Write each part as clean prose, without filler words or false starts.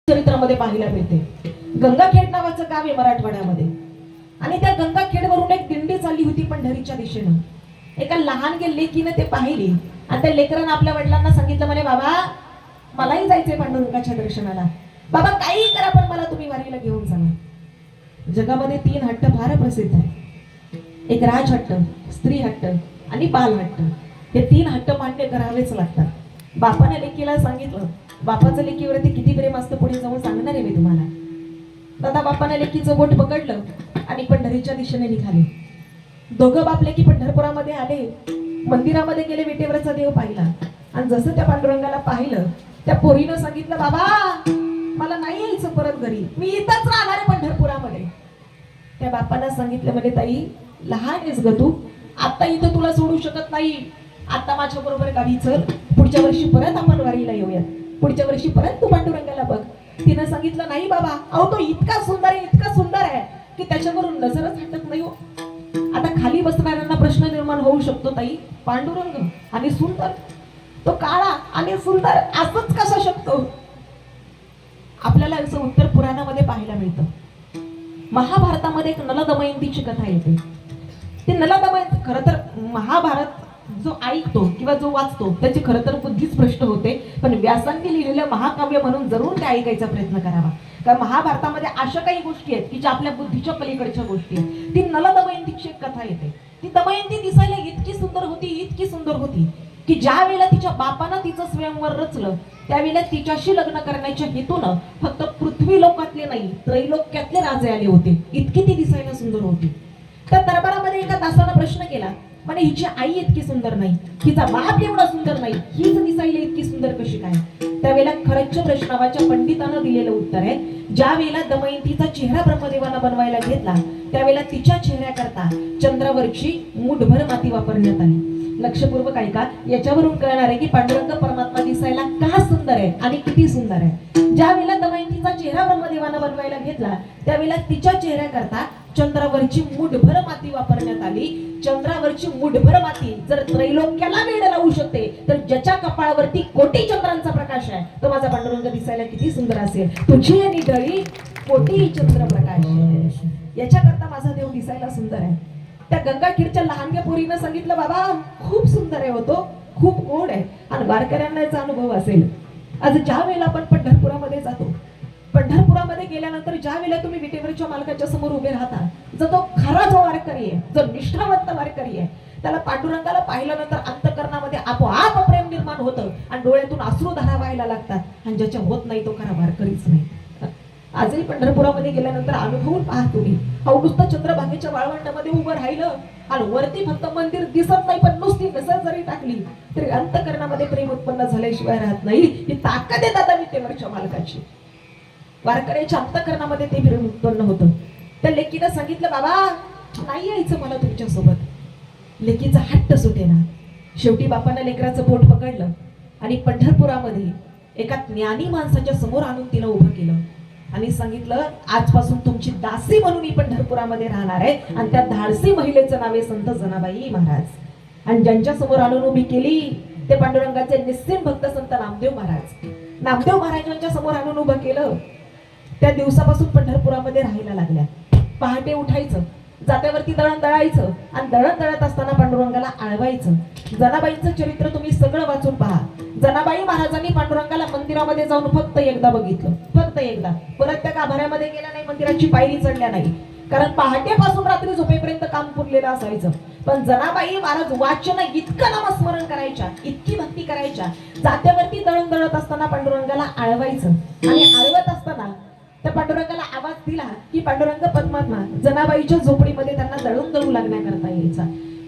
चरित्रामध्ये पाहायला मिळते. गंगाखेड नावाचं गाव आहे मराठवाड्यामध्ये आणि त्या गंगाखेडवरून एक दिंडी चालली होती पंढरीच्या दिशेनं. एका लहान लेकीनं ते पाहिली आणि त्या लेकरानं आपल्या वडिलांना सांगितलं, म्हणे बाबा मलाही जायचंय पांडुरंगाच्या दर्शनाला, बाबा काही करा पण मला तुम्ही वारीला घेऊन चला. जगामध्ये 3 हट्ट फार प्रसिद्ध आहे. एक राजहट्ट, स्त्री हट्ट आणि बाल हट्ट. हे 3 हट्ट मान्य करावेच लागतात. बापाने लेकीला सांगितलं, बापाचं लेकीवरती किती प्रेम असतं पुढे जाऊन सांगणार आहे मी तुम्हाला. दादा बापाने लेकीचं बोट पकडलं आणि पंढरीच्या दिशेने निघाले. दोघं बाप लेकी पंढरपुरामध्ये आले, मंदिरामध्ये गेले, विटेवरचा देव पाहिला आणि जसं त्या पांडुरंगाला पाहिलं त्या पोरीनं सांगितलं, बाबा मला नाही यायचं परत घरी, मी इथंच राहणार आहे पंढरपुरामध्ये. त्या बापाला सांगितलं, म्हणजे ताई लहान आहेस ग तू, आता इथं तुला सोडू शकत नाही, आता माझ्या बरोबर गावी चल, पुढच्या वर्षी परत आपण वारीला येऊयात, पुढच्या वर्षी परत तू पांडुरंगाला बघ. तिनं सांगितलं, नाही बाबा, अहो तो इतका सुंदर आहे, इतका सुंदर आहे की त्याच्यावरून नजरच हटत नाही हो. आता खाली बसणाऱ्यांना प्रश्न निर्माण होऊ शकतो, ताई पांडुरंग आणि सुंदर, तो काळा आणि सुंदर असंच कसा शकतो? आपल्याला याचं उत्तर पुराणामध्ये पाहायला मिळतं. महाभारतामध्ये एक नल दमयंतीची कथा येते. ती नल दमयंती, खरं तर महाभारत जो ऐकतो किंवा जो वाचतो त्याची खरं तर बुद्धीच भ्रष्ट होते, पण व्यासांनी लिहिलेलं महाकाव्य म्हणून जरूर ते ऐकायचा प्रयत्न करावा. कारण महाभारतामध्ये अशा काही गोष्टी आहेत की ज्या आपल्या बुद्धीच्या पलीकडच्या गोष्टी आहेत. ती नल दमयंतीची एक कथा येते. ती दमयंती दिसायला इतकी सुंदर होती, इतकी सुंदर होती की ज्या वेळेला तिच्या बापानं तिचं स्वयंवर रचलं त्यावेळेला तिच्याशी लग्न करण्याच्या हेतूनं फक्त पृथ्वी लोकातले नाही त्रैलोक्यातले राजे आले होते. इतकी ती दिसायला सुंदर होती. त्या दरबारामध्ये एका दासानं प्रश्न केला, म्हणे हिची आई इतकी सुंदर नाही, हिचा बाप एवढा सुंदर नाही, हीच दिसायला इतकी सुंदर कशी काय? त्यावेळेला खरंच नावाच्या पंडितानं दिलेलं उत्तर आहे, ज्या वेळेला दमयंतीचा चेहरा ब्रह्मदेवानं बनवायला घेतला त्यावेळेला तिच्या चेहऱ्याकरता चंद्रावरची मूठभर माती वापरण्यात आली. लक्षपूर्वक ऐका, याच्यावरून कळणार आहे की पांडुरंग परमात्मा दिसायला का सुंदर आहे आणि किती सुंदर आहे. ज्या वेळेला दमयंतीचा चेहरा ब्रह्मदेवानं बनवायला घेतला त्यावेळेला तिच्या चेहऱ्याकरता चंद्रावरची मूठभर माती वापरण्यात आली. चंद्रावरची मूठभर माती जर त्रैलोक्याला वेड लावू शकते तर ज्याच्या कपाळावरती कोटी चंद्रांचा प्रकाश आहे तो माझा पांडुरंग दिसायला किती सुंदर असेल. तुझी निढळी कोटी चंद्र प्रकाश, याच्याकरता माझा देव दिसायला सुंदर आहे. त्या गंगाखेडच्या लहानग्या पोरीनं सांगितलं, बाबा खूप सुंदर आहे होतो, खूप गोड आहे आणि वारकऱ्यांना याचा अनुभव असेल. आज ज्या वेळेला आपण पंढरपुरामध्ये जातो, पंढरपुरामध्ये गेल्यानंतर ज्या वेळेला तुम्ही विटेवरच्या मालकाच्या समोर उभे राहता, जो खरा जो वारकरी आहे, जो निष्ठावंत वारकरी आहे, त्याला पांडुरंगाला पाहिल्यानंतर अंतःकरणामध्ये आपोआप प्रेम निर्माण होतं आणि डोळ्यातून अश्रुधारा व्हायला लागतात आणि ज्याच्या होत नाही तो खरा वारकरीच नाही. आजही पंढरपुरामध्ये गेल्यानंतर अनुभवून पहा तुम्ही. अहो नुसतं चंद्रभागेच्या वाळवंटामध्ये उभं राहिलं आणि वरती फक्त मंदिर दिसत नाही पण नुसती नजर जरी टाकली तरी अंतःकरणामध्ये प्रेम उत्पन्न झाल्याशिवाय राहत नाही. ही ताकद आहे दादा विटेवरच्या मालकाची. वारकऱ्याच्या अंतःकरणामध्ये ते प्रेम उत्पन्न होतं. त्या लेकीनं सांगितलं, बाबा नाही यायचं मला तुमच्या सोबत. लेकीचा हट्ट सुटेना. शेवटी बापानं लेकराचं पोट पकडलं आणि पंढरपुरामध्ये एका ज्ञानी माणसाच्या समोर आणून तिला उभं केलं आणि सांगितलं, आजपासून तुमची दासी म्हणून मी पंढरपुरामध्ये राहणार आहे आणि त्या धाडसी महिलेचं नाव आहे संत जनाबाई महाराज. आणि ज्यांच्या समोर आणून उभी केली ते पांडुरंगाचे निस्सीम भक्त संत नामदेव महाराज. नामदेव महाराजांच्या समोर आणून उभं केलं. त्या दिवसापासून पंढरपुरामध्ये राहायला लागल्या. पहाटे उठायचं, जात्यावरती दळण दळायचं आणि दळण दळत असताना पांडुरंगाला आळवायचं. जनाबाईंचं चरित्र तुम्ही सगळं वाचून पहा. जनाबाई महाराजांनी पांडुरंगाला मंदिरामध्ये जाऊन फक्त एकदा बघितलं, फक्त एकदा. परत त्या गाभाऱ्यामध्ये गेल्या नाही, मंदिराची पायरी चढल्या नाही, कारण पहाटेपासून रात्री झोपेपर्यंत काम पुरलेलं असायचं. पण जनाबाई महाराज वाचन इतकं नामस्मरण करायच्या, इतकी भक्ती करायच्या, जात्यावरती दळण दळत असताना पांडुरंगाला आळवायचं आणि आळवत असताना त्या पांडुरंगाला आवाज दिला की पांडुरंग परमात्मा जनाबाईच्या झोपडीमध्ये त्यांना दळून दळू लागण्याकरता यायचा.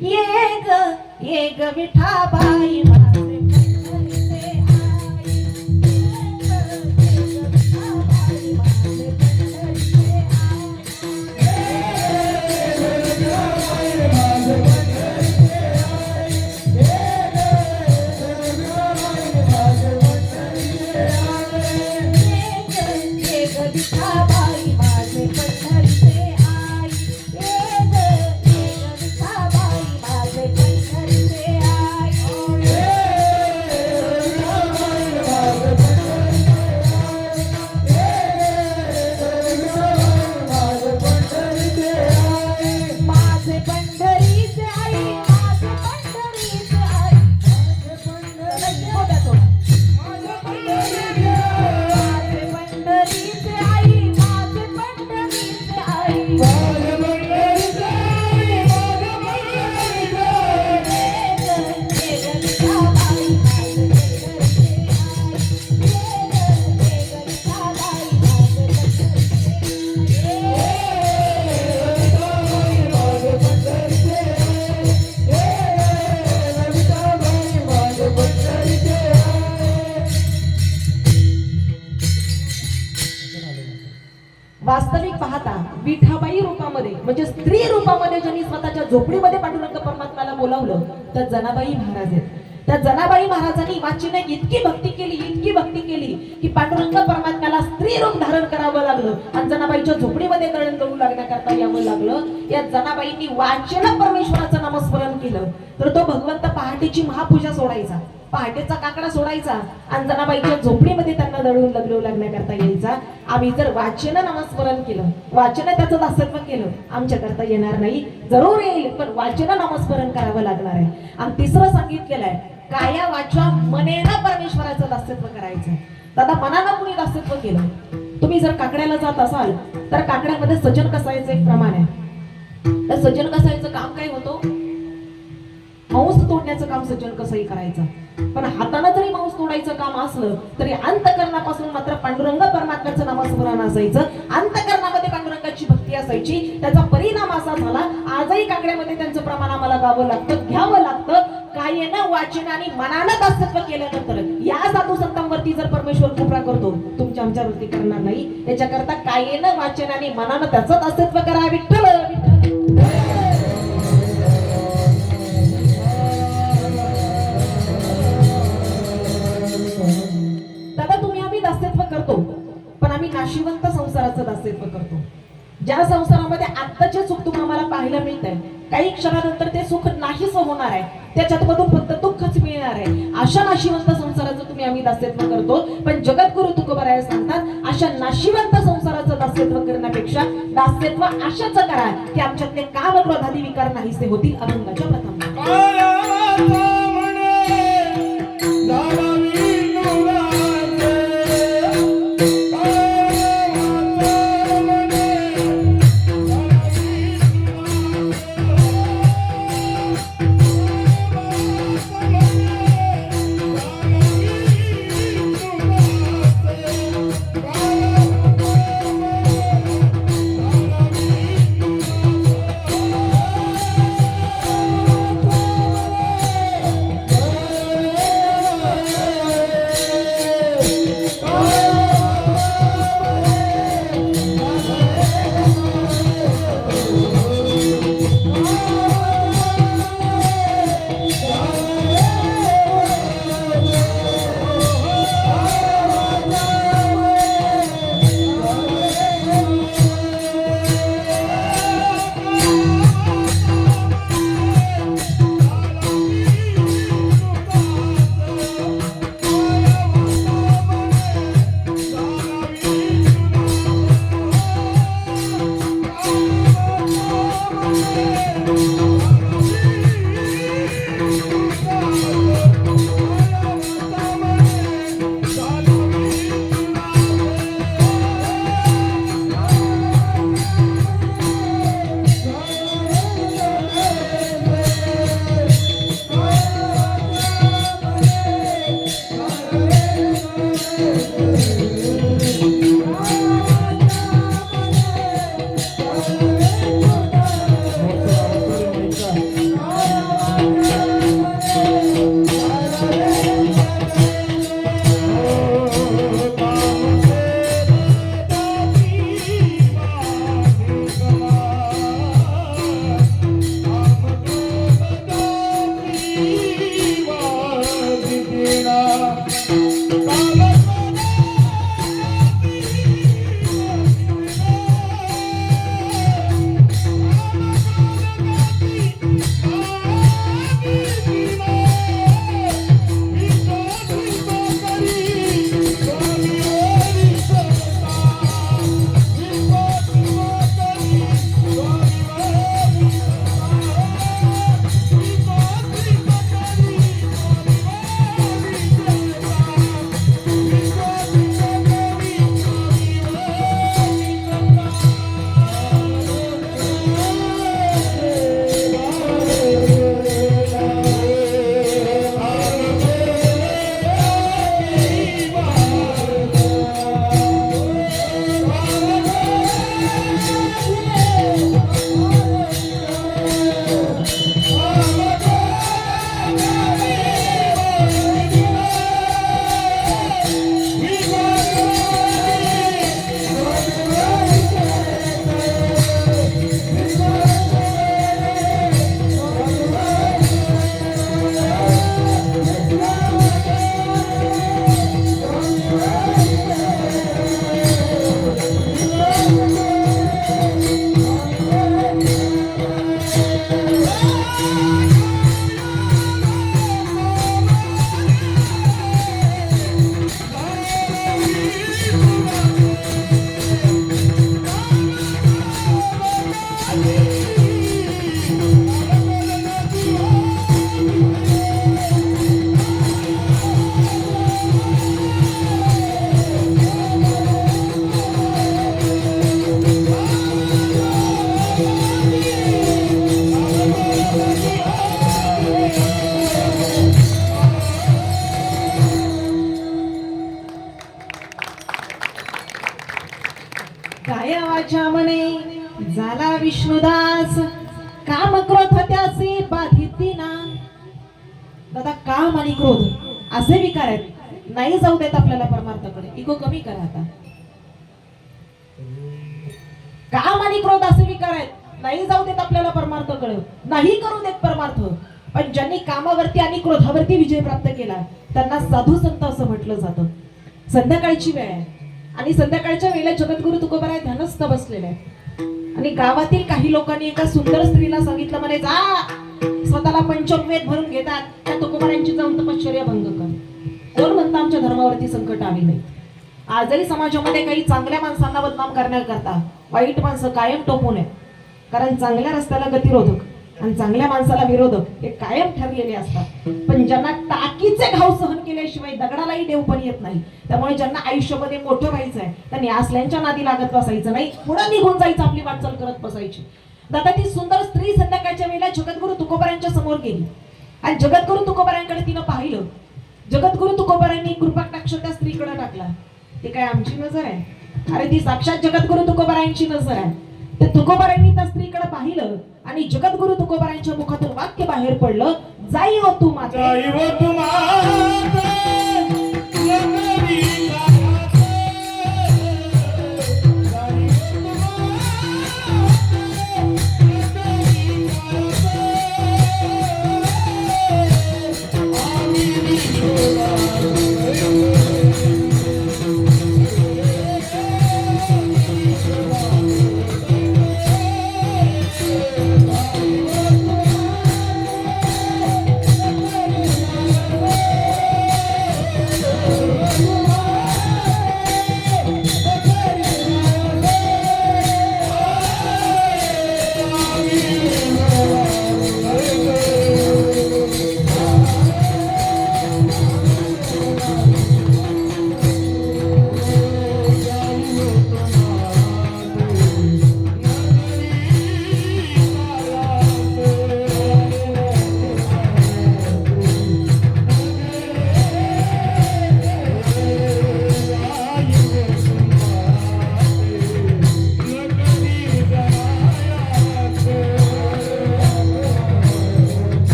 ये ग विठाबाई माझे वास्तविक पाहता विठाबाई रूपामध्ये म्हणजे स्त्री रूपामध्ये ज्यांनी स्वतःच्या झोपडीमध्ये पांडुरंग परमात्म्याला बोलावलं तर जनाबाई महाराज आहेत. त्या जनाबाई महाराजांनी वाचीने इतकी भक्ती केली की पांडुरंग परमात्म्याला स्त्री रूप धारण करावं लागलं आणि जनाबाईच्या झोपडीमध्ये दळण दळू लागण्याकरता यावं लागलं. या जनाबाईंनी वाचेला परमेश्वराचं नामस्मरण केलं तर तो भगवंत पहाटेची महापूजा सोडायचा, पहाटेचा काकडा सोडायचा आणि जनाबाईच्या झोपडीमध्ये त्यांना दळून लगलू लागण्याकरता यायचा. आम्ही जर वाचन नामस्मरण केलं, वाचन त्याचं दासत्व केलं, आमच्याकरता येणार नाही, जरूर येईल पण वाचन नामस्मरण करावं लागणार आहे. आणि तिसरं सांगितलेलं आहे काया वाचा मनेनं परमेश्वराचं दासत्व करायचं. दादा मनानं कुणी दासत्व केलं. तुम्ही जर काकड्याला जात असाल तर काकड्यामध्ये सजन कसायचं एक प्रमाण आहे. त्या सजन कसायचं काम काय होतं? मांस तोडण्याचं काम सज्जन कसंही करायचं. पण हाताने जरी मांस तोडायचं काम असलं तरी अंतकरणापासून मात्र पांडुरंग परमात्म्याचं नामस्मरण असायचं, अंतकरणामध्ये पांडुरंगाची भक्ती असायची. त्याचा परिणाम असा झाला आजही काकड्यामध्ये त्यांचं प्रमाण आम्हाला गावं लागतं, घ्यावं लागतं. कायेनं वाचन आणि मनानं दासत्व केल्यानंतर या साधू संतांवरती जर परमेश्वर कृपा करतो, तुमच्या आमच्यावरती करणार नाही. याच्याकरता कायेनं वाचन आणि मनानं त्याचं दासत्व करा. विठ्ठल दासत्व करतो पण आम्ही नाशिवंत संसाराचं दासत्व करतो. ज्या संसारामध्ये आत्ताचे सुख तुम्हाला पाहायला मिळत आहे, काही क्षणानंतर ते सुख नाहीच होणार आहे, त्याच्यातमधून फक्त दुःखच मिळणार आहे. अशा नाशिवंत संसाराचं तुम्ही आम्ही दासत्व करतो. पण जगद्गुरु तुकोबाराय सांगतात अशा नाशिवंत संसाराचं दासत्व करण्यापेक्षा दासत्व अशाच करा की आमच्यातले काम क्रोधादी विकार नाहीसे होतील. अभंगाच्या प्रथम काय वाचा म्हणे झाला विष्णुदास, काम क्रोध त्याचे बाधिती ना. दादा काम आणि क्रोध असे विकार आहेत, नाही जाऊ देत आपल्याला परमार्थाकडे. इगो कमी करा आता. काम आणि क्रोध असे विकार आहेत, नाही जाऊ देत आपल्याला परमार्थाकडे, नाही करू देत परमार्थ. पण ज्यांनी कामावरती आणि क्रोधावरती विजय प्राप्त केला त्यांना साधू संत असं म्हटलं जातं. संध्याकाळची वेळ आहे आणि संध्याकाळच्या वेळेला जगद्गुरु तुकोबाराय ध्यानस्थ बसलेले आहेत आणि गावातील काही लोकांनी एका सुंदर स्त्रीला सांगितलं, म्हणे जा स्वतःला पंचमवेद भरून घेतात त्या तुकोबारायांची जाऊन तपश्चर्या भंग कर. कोण म्हणतं आमच्या धर्मावरती संकट आली नाही. आजही समाजामध्ये काही चांगल्या माणसांना बदनाम करण्याकरता वाईट माणसं कायम टोपू नये, कारण चांगल्या रस्त्याला गतिरोधक आणि चांगल्या माणसाला विरोधक हे कायम ठरलेले असतात. पण ज्यांना टाकीचे घाव सहन केल्याशिवाय दगडालाही देव पण येत नाही. त्यामुळे ज्यांना आयुष्यामध्ये मोठं व्हायचं आहे त्यांनी असल्यांच्या नादी लागत बसायचं नाही, पुढे निघून जायचं, आपली वाटचाल करत बसायची. दादा ती सुंदर स्त्री संध्याकाळच्या वेळेला जगद्गुरु तुकोबारायांच्या समोर गेली आणि जगद्गुरु तुकोबारायांकडे तिनं पाहिलं. जगद्गुरु तुकोबारायांनी कृपाकटाक्ष त्या स्त्रीकडे टाकला. ते काय आमची नजर आहे? अरे ती साक्षात जगद्गुरु तुकोबारायांची नजर आहे. ते तुकोबारायांनी त्या स्त्रीकडे पाहिलं आणि जगद्गुरु तुकोबारायांच्या मुखातून वाक्य बाहेर पडलं, जाई हो तू माते, जाई हो तू माते,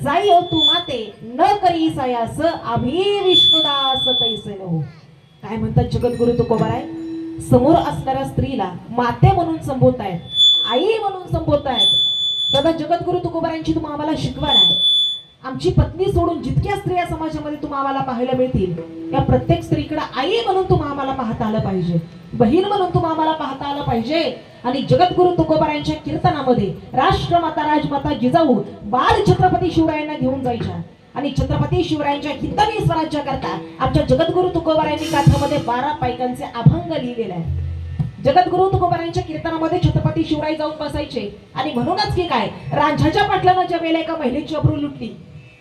जाई हो तू माते न करी सयास आम्ही विष्णुदास तैसे नो. काय म्हणतात जगद्गुरु तुकोबाराय? समोर असणाऱ्या स्त्रीला माते म्हणून संबोधतायत, आई म्हणून संबोधतायत. दादा जगद्गुरु तुकोबारायांची तुम्ही आम्हाला शिकवण आहे. आमची पत्नी सोडून जितक्या स्त्रिया समाजामध्ये तुम्ही आम्हाला पाहायला मिळतील या प्रत्येक स्त्रीकडे आई म्हणून तुम्ही आम्हाला पाहता आलं पाहिजे, बहीण म्हणून तुम्ही आम्हाला पाहता आलं पाहिजे. आणि जगद्गुरु तुकोबारायांच्या कीर्तनामध्ये राष्ट्रमाता राजमाता जिजाऊ बाळ छत्रपती शिवरायांना घेऊन जायच्या आणि छत्रपती शिवरायांच्या हितवी स्वराज्य करता आमच्या जगद्गुरु तुकोबारायांनी गाथामध्ये 12 पायकांचे अभंग लिहिलेले आहे. जगद्गुरु तुकोबारायांच्या कीर्तनामध्ये छत्रपती शिवराय जाऊन बसायचे आणि म्हणूनच की काय रांझाच्या पाटलानं ज्या वेळेला एका महिलेची अब्रू लुटली,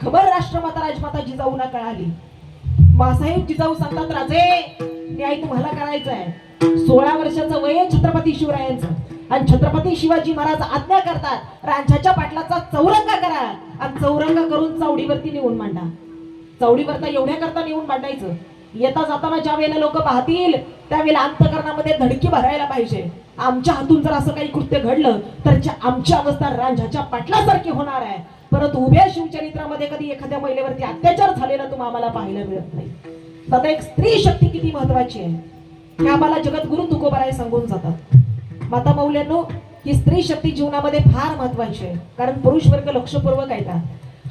खबर राष्ट्रमाता राजमाता जिजाऊला कळाली. मासाहेब जिजाऊ सांगतात, राजे न्याय तुम्हाला करायचा आहे. 16 वर्षाचं वय आहे छत्रपती शिवरायांचं आणि छत्रपती शिवाजी महाराज आज्ञा करतात रांझाच्या पाटलाचा चौरंग करा आणि चौरंग करून चावडीवरती नेऊन मांडा. चावडीवरता एवढ्या करता नेऊन मांडायचं. येता जाताना ज्या वेळेला लोक पाहतील त्यावेळेला अंतकरणामध्ये धडकी भरायला पाहिजे, आमच्या हातून जर असं काही कृत्य घडलं तर आमची अवस्था रांझाच्या पाटलासारखी होणार आहे. परंतु उभ्या शिवचरित्रामध्ये कधी एखाद्या महिलेवरती अत्याचार झालेला तुम्हाला आम्हाला पाहायला मिळत नाही. दादा एक स्त्री शक्ती किती महत्वाची आहे. हे आम्हाला जगद्गुरु तुकोबाराय सांगून जातात. माता मौल्यांनो, ही स्त्री शक्ती जीवनामध्ये फार महत्वाची आहे. कारण पुरुष वर्ग लक्षपूर्वक ऐका,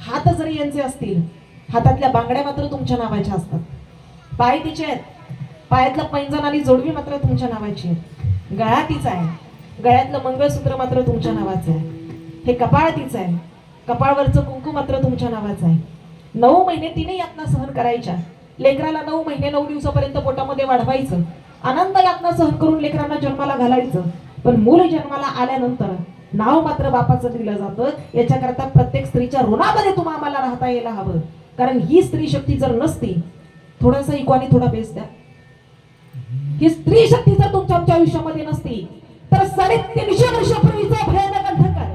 हात जरी यांचे असतील, हातातल्या बांगड्या मात्र तुमच्या नावाच्या असतात. पाय तिचे आहेत, पायातलं पैंजण आणि जोडवी मात्र तुमच्या नावाची आहे. गळा तिचा आहे, गळ्यातलं मंगळसूत्र मात्र तुमच्या नावाचं आहे. हे कपाळ तिचं आहे, कपाळवरचं कुंकू मात्र तुमच्या नावाचं आहे. 9 महिने तिने यातना सहन करायच्या. लेकराला 9 महिने 9 दिवसापर्यंत पोटामध्ये वाढवायचं, आनंद यातना सहन करून लेकरांना जन्माला घालायचं. पण मूल जन्माला आल्यानंतर नाव मात्र बापाचं दिलं जातं. याच्याकरता प्रत्येक स्त्रीच्या ऋणामध्ये तुम्हा आम्हाला राहता यायला हवं. कारण ही स्त्री शक्ती जर नसती, थोडासा इक्वानी थोडा बेस द्या, ही स्त्री शक्ती जर तुमच्या आमच्या आयुष्यामध्ये नसती तर 350 वर्षापूर्वीचा भयानक अंधकार,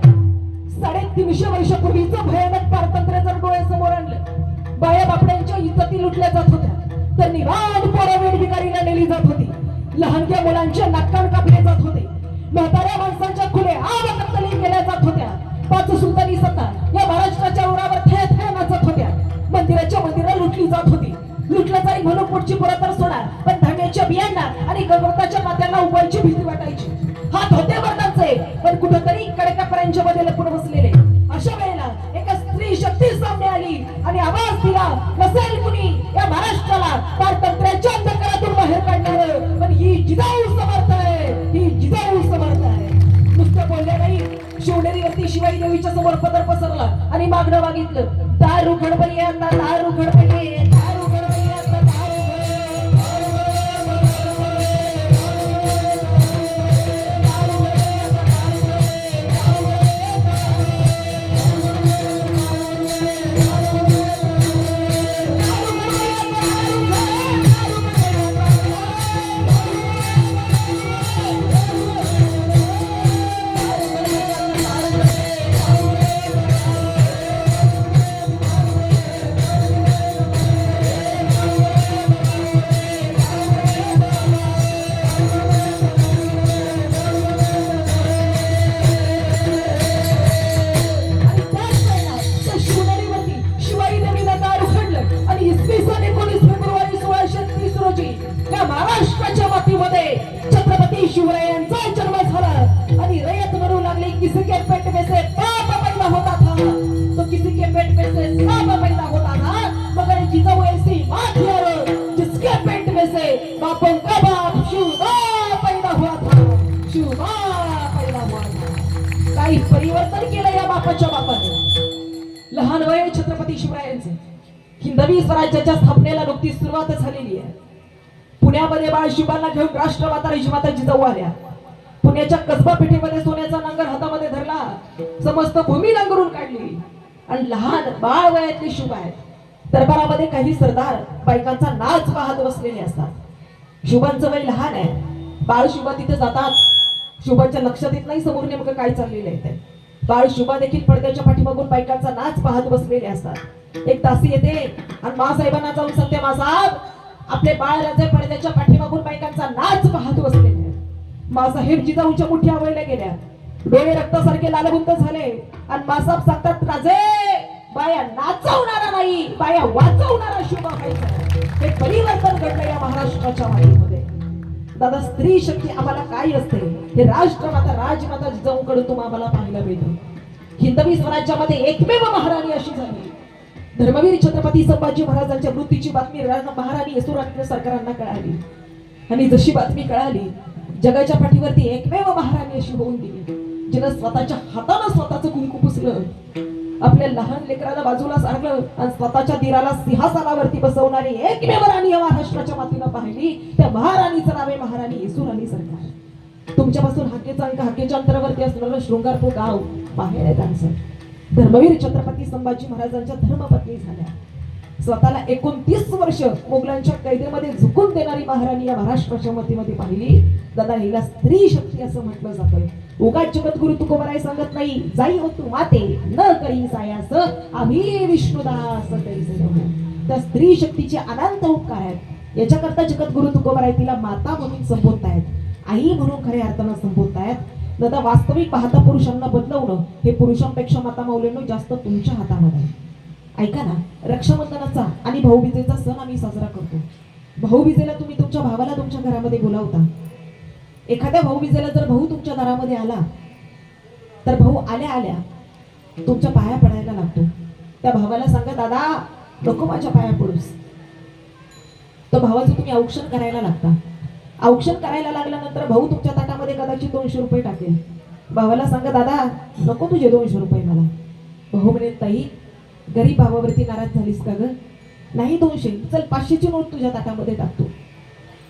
350 वर्षापूर्वीचं भयानक पारतंत्र्य जर डोळ्यासमोर आणलं, बाया बापड्यांच्या इज्जती लुटल्या जात होत्या, तर निवाड पोरं वेड भिकारीला नेली जात होती, लहानग्या मुलांचे नाककान कापले जात होते, म्हाताऱ्या माणसांच्या खुले कत्तली केल्या जात होत्या, 5 सुलतानी सत्ता या महाराष्ट्राच्या उरावर थया थया नाचत होत्या, मंदिरं लुटली जात होती. लुटलं जाईल म्हणून पुढची पुरं तर सोडा, पण धान्याच्या बियांना आणि गणपताच्या मात्यांना उभवायची भीती वाटायची. हात होते वरदानचे, पण कुठंतरी कडेकापर्यंतच्या मध्ये लपून बसलेले. अशा वेळेला एका स्त्री शक्ती सामने आली आणि आवाज दिला, नसेल कुणी या महाराष्ट्राला पारतंत्र्याच्या अंधकारातून बाहेर काढणार, पण ही जिजाऊ समर्थ आहे, ही जिजाऊ समर्थ आहे. नुसतं बोलले नाही, शिवनेरीवरती शिवाई देवीच्या समोर पदर पसरला आणि मागणं मागितलं, दारू खडबई यांना, दारू खडबई, दारू खडबई यांना, दारू छत्रपती शिवरायांचा जन्म झाला आणि रयत म्हणू लागले, किसी के पेट में से पाप पैदा होता था, तो किसी के पेट में से सांप पैदा होता था, मगर जिजाऊ ऐसी माँ थी और जिसके पेट में से बापों का बाप शिवबा पैदा हुआ था, शिवबा पैदा हुआ था. काही परिवर्तन केलं या बापाच्या बापाने. लहान वय छत्रपती शिवरायांचे. हिंदवी स्वराज्याच्या स्थापनेला नुकतीच सुरुवात झालेली आहे. पुण्यामध्ये बाळ शिवांना घेऊन राष्ट्रमाता राजमाता जिजाऊ आल्या. पुण्याच्या कसबा पेठेमध्ये सोन्याचा नांगर हातामध्ये धरला, समस्त भूमी नांगरून काढली आणि लहान बाळ वयातले शिव आहेत. दरबारामध्ये काही सरदार बायकांचा नाच पाहत बसलेले असतात. शिवांचं वय लहान आहे. बाळ शिवा तिथे जातात. शिवाच्या लक्षात येत नाही समोर नेमकं काय चाललेलं आहे ते. बाळ शिवा देखील पडद्याच्या पाठीमागून बायकांचा नाच पाहत बसलेले असतात. एक दासी येते आणि मासाहेबांना जाऊन सांगते, मासाहेब आपले बाळ राजे पडद्याच्या पाठीमागून बायकांचा नाच पाहत बसलेले आहेत. मासाहेब जिजाऊच्या मुठी आवळल्या गेल्या, डोळे रक्तासारखे लालबुंद झाले आणि मासाहेब सांगतात, राजे बाया नाचवणारा नाही, बाया वाचवणारा शुभा व्हायचा. हे परिवर्तन घडलं या महाराष्ट्राच्या मातीमध्ये. दादा, स्त्री शक्ती आम्हाला काय असते हे राष्ट्रमाता राजमाता जिजाऊकडून तुम्हाला आम्हाला पाहायला मिळतं. हिंदवी स्वराज्यामध्ये एकमेव महाराणी अशी झाली. धर्मवीर छत्रपती संभाजी महाराजांच्या मृत्यूची बातमी महाराणी येसुराणी सरकारांना कळाली आणि जशी बातमी कळाली, जगाच्या पाठीवरती एकमेव महाराणी अशी होऊन गेली, जिनं स्वतःच्या हाताने स्वतःचं कुंकू पुसलं, आपल्या लहान लेकराला बाजूला सारलं आणि स्वतःच्या दिराला सिंहासनावरती बसवणारी एकमेव राणी या महाराष्ट्राच्या मातीनं पाहिली. त्या महाराणीचं नाव आहे महाराणी येसुराणी सरकार. तुमच्यापासून हाकेच्या अंतरावरती असणारं शृंगारपूर गाव बाहेर आहे त्यांचं. धर्मवीर छत्रपती संभाजी महाराजांच्या धर्मपत्नी झाल्या. स्वतःला 29 वर्ष मोगलांच्या कैदेमध्ये झुकून देणारी महाराणी या महाराष्ट्राच्या मातीमध्ये पाहिली. दादा, हिला स्त्री शक्ती असं म्हटलं जातं. उगाच जगद्गुरु तुकोबाराय सांगत नाही, जाई हो तू माते न करी सायास आम्ही विष्णुदास करीसे नमो. त्या स्त्री शक्तीचे अनंत उपकार आहेत. याच्याकरता जगद्गुरु तुकोबाराय तिला माता म्हणून संबोधतायत, आई म्हणून खऱ्या अर्थानं संबोधतायत. दादा, वास्तविक पाहता पुरुषांना बदलवणं हे पुरुषांपेक्षा माता मौल्यांनो जास्त तुमच्या हातामध्ये आहे. ऐका ना, रक्षाबंधनाचा आणि भाऊबीजेचा सण आम्ही साजरा करतो. भाऊबीजेला तुम्ही तुमच्या भावाला तुमच्या घरामध्ये बोलावता. एखाद्या भाऊबीजेला जर भाऊ तुमच्या दारामध्ये आला तर भाऊ आल्या आल्या तुमच्या पाया पडायला लागतो. त्या भावाला सांगा, दादा नको माझ्या पाया पडूस. तर भावाचं तुम्ही औक्षण करायला लागता. औक्षण करायला लागल्यानंतर भाऊ तुमच्या ताटामध्ये कदाचित 200 रुपये टाकेल. भावाला सांगा, दादा नको तुझे 200 रुपये मला. भाऊ म्हणे, ताई गरीब भावावरती नाराज झालीस का ग? नाही 200, चल 500ची नोट तुझ्या ताटामध्ये टाकतो.